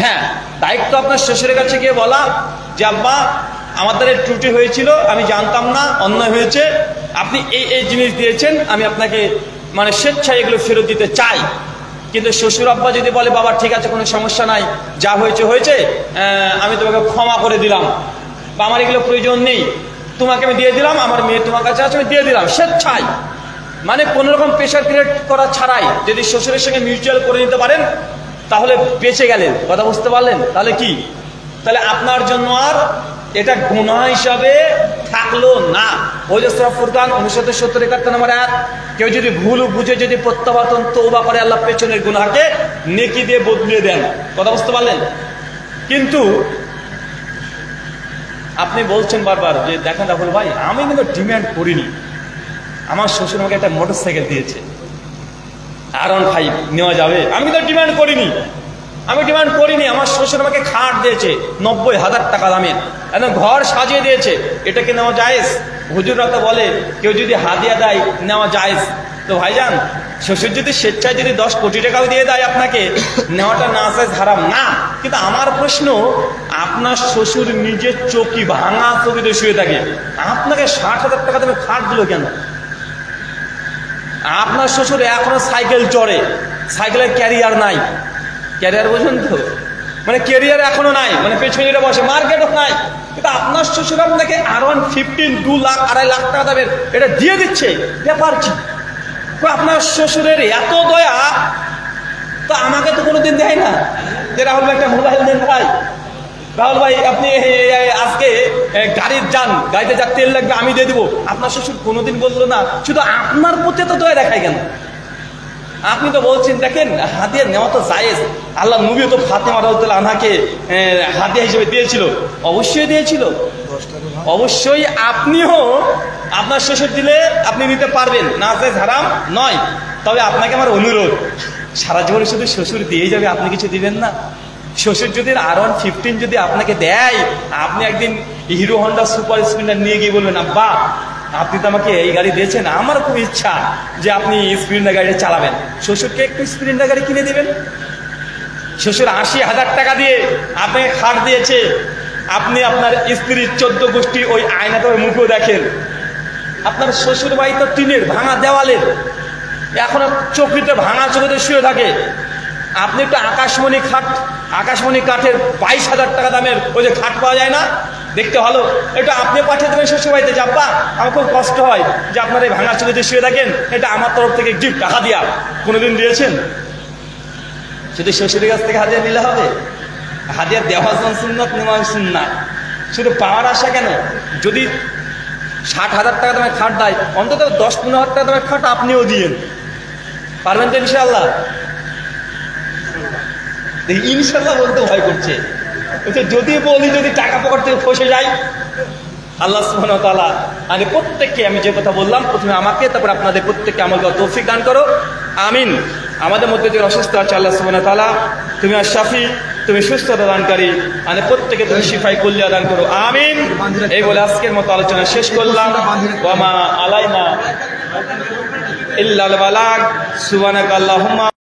হ্যাঁ, দায়িত্ব আপনার শ্বশুরের কাছে গিয়ে বলা যে আব্বা আমার দ্বারা ত্রুটি হয়েছিল, আমি জানতাম না, অন্যায় হয়েছে, আপনি এই এই জিনিস দিয়েছেন, আমি আপনাকে মানে স্বেচ্ছায় এগুলো ফেরত দিতে চাই। কিন্তু শ্বশুর আব্বা যদি বলে বাবা ঠিক আছে, কোনো সমস্যা নাই, যা হয়েছে হয়েছে, আমি তোমাকে ক্ষমা করে দিলাম, বা আমার এগুলো প্রয়োজন নেই, তোমাকে আমি দিয়ে দিলাম, আমার মেয়ে তোমার কাছে আছে, আমি দিয়ে দিলাম স্বেচ্ছায়, মানে কোনো রকম প্রেশার ক্রিয়েট করা ছাড়াই যদি শ্বশুরের সঙ্গে মিউচুয়াল করে নিতে পারেন, তাহলে বেঁচে গেলেন। কথা বুঝতে পারলেন? তাহলে কি, তাহলে আপনার জন্য আর এটা গুনাহ হিসাবে থাকলো না। ওই যে সূরা ফুরকান 69-71 নম্বর আয়াত, কেউ যদি ভুল বুঝে যদি প্রত্যাবর্তন তওবা করে, আল্লাহ পেছনের গুনাহকে নেকি দিয়ে বদলে দেন। কথা বুঝতে পারলেন? কিন্তু আপনি বলছেন বারবার যে দেখেন রাহুল ভাই, আমি কিন্তু ডিমান্ড করিনি, আমার শ্বশুর আমাকে একটা মোটরসাইকেল দিয়েছে, R15 নেওয়া যাবে, আমি কিন্তু ডিমান্ড করিনি, আমার শ্বশুর আমাকে খাট দিয়েছে 90,000 টাকা দামের, একদম ঘর সাজিয়ে দিয়েছে, এটা কি নেওয়া জায়েজ? হুজুররা তো বলে কেউ যদি হাদিয়া দেয় নেওয়া জায়েজ। তো ভাইজান, শ্বশুর যদি স্বেচ্ছায় যদি 10 কোটি টাকাও দিয়ে দেয় আপনাকে, নেওয়াটা না জায়েজ, হারাম না। কিন্তু আমার প্রশ্ন, আপনার শ্বশুর নিজের চৌকি, ভাঙা চৌকিতে শুয়ে থাকে, আপনাকে 60,000 টাকা দামে খাট দিল কেন? আপনার শ্বশুর এখনো সাইকেল চড়ে, সাইকেলের ক্যারিয়ার নাই, ক্যারিয়ার বোঝেন তো, মানে ক্যারিয়ার এখনো নাই, মানে পেছনে বসে, মার্কেটও নাই, কিন্তু আপনার শ্বশুর আপনাকে R115 2 লাখ 2.5 লাখ টাকা দেবেন, এটা দিয়ে দিচ্ছে, ব্যাপার কি? আপনার শ্বশুরের এত দয়া তো আমাকে তো কোনোদিন দেয় না যে রাহুল ভাই একটা মোবাইল দেন ভাই, রাহুল ভাই আপনি আজকে গাড়ির যান, গাড়িতে যা তেল লাগবে আমি দিয়ে দিবো। আপনার শ্বশুর কোনোদিন বললো না, শুধু আপনার প্রতি তো দয়া দেখায় কেন? আপনি তো বলছেন দেখেন হাদিয়া নেওয়া তো জায়েজ, আল্লাহ নবীও তো ফাতেমা রাদিয়াল্লাহু আনহাকে হাদিয়া হিসেবে দিয়েছিল, অবশ্যই দিয়েছিল, অবশ্যই আপনিও আপনার শ্বশুর দিলে আপনি নিতে পারবেন, না জায়েজ হারাম নয়। তবে আপনাকে আমার অনুরোধ, সারা জীবনে শুধু শ্বশুর দিয়ে যাবে, আপনি কিছু দিবেন না? শ্বশুর যদি R115 যদি আপনাকে দেয়, আপনি একদিন হিরো হন্ডা সুপার স্প্লেন্ডার নিয়ে গিয়ে বলবেন আব্বা আপনি তো আমাকে এই গাড়ি দিয়েছেন, আমার খুব ইচ্ছা যে আপনি স্প্লেন্ডার গাড়িটা চালাবেন। শ্বশুরকে একটু স্প্লেন্ডার গাড়ি কিনে দিবেন। শ্বশুর 80,000 টাকা দিয়ে আপনাকে খাট দিয়েছে, আপনি আপনার স্ত্রীর 14 গোষ্ঠী ওই আয়নাতে মুখেও দেখেন। আপনার শ্বশুর বাড়ি তো টিনের ভাঙা দেওয়ালের, এখনো চৌকিতে ভাঙা চৌকিতে শুয়ে থাকে, আপনি একটু আকাশমণি কাঠের 22,000 টাকা দামের ওই যে খাট পাওয়া যায় না, দেখতে ভালো, এটা আপনি পাঠিয়ে দেবেন শ্বশুর বাড়িতে, যে আব্বা আমার খুব কষ্ট হয় যে আপনার এই ভাঙা চৌকিতে শুয়ে থাকেন, এটা আমার তরফ থেকে গিফট, টাকা দিয়া। কোনোদিন দিয়েছেন? শুধু শ্বশুরের কাছ থেকে হাদিয়া নিলে হবে? হাদিয়া দেওয়া সুন্নাত, নেওয়া সুন্নাত, শুধু পাওয়ার আশা কেন? যদি 60,000 টাকা দামের খাট দেয়, অন্তত 10-15,000 টাকা দামের খাট আপনিও দিয়েন, পারবেন তো ইনশাআল্লাহ? ইনশাআল্লাহ বলতে ভয় করছে, যদি বলি যদি টাকা পকেট থেকে ফসে যায়। আল্লাহ সুবহানাহু ওয়া তাআলা মানে প্রত্যেককে, আমি যে কথা বললাম প্রথমে আমাকে, তারপর আপনাদের প্রত্যেককে আমল করার তৌফিক দান করো, আমিন। আমাদের মধ্যে যে অসুস্থ আছে আল্লাহ সুবহানাহু ওয়া তাআলা তুমি আর শাফি, তুমি সুস্থতা দানকারী, মানে প্রত্যেকে তুমি শিফায়ে কুল্লিয়া দান করো, আমিন। এই বলে আজকের মতো আলোচনা শেষ করলাম। ওয়া মা আলাইনা ইল্লাল বালাগ। সুবহানাকাল্লাহুম্মা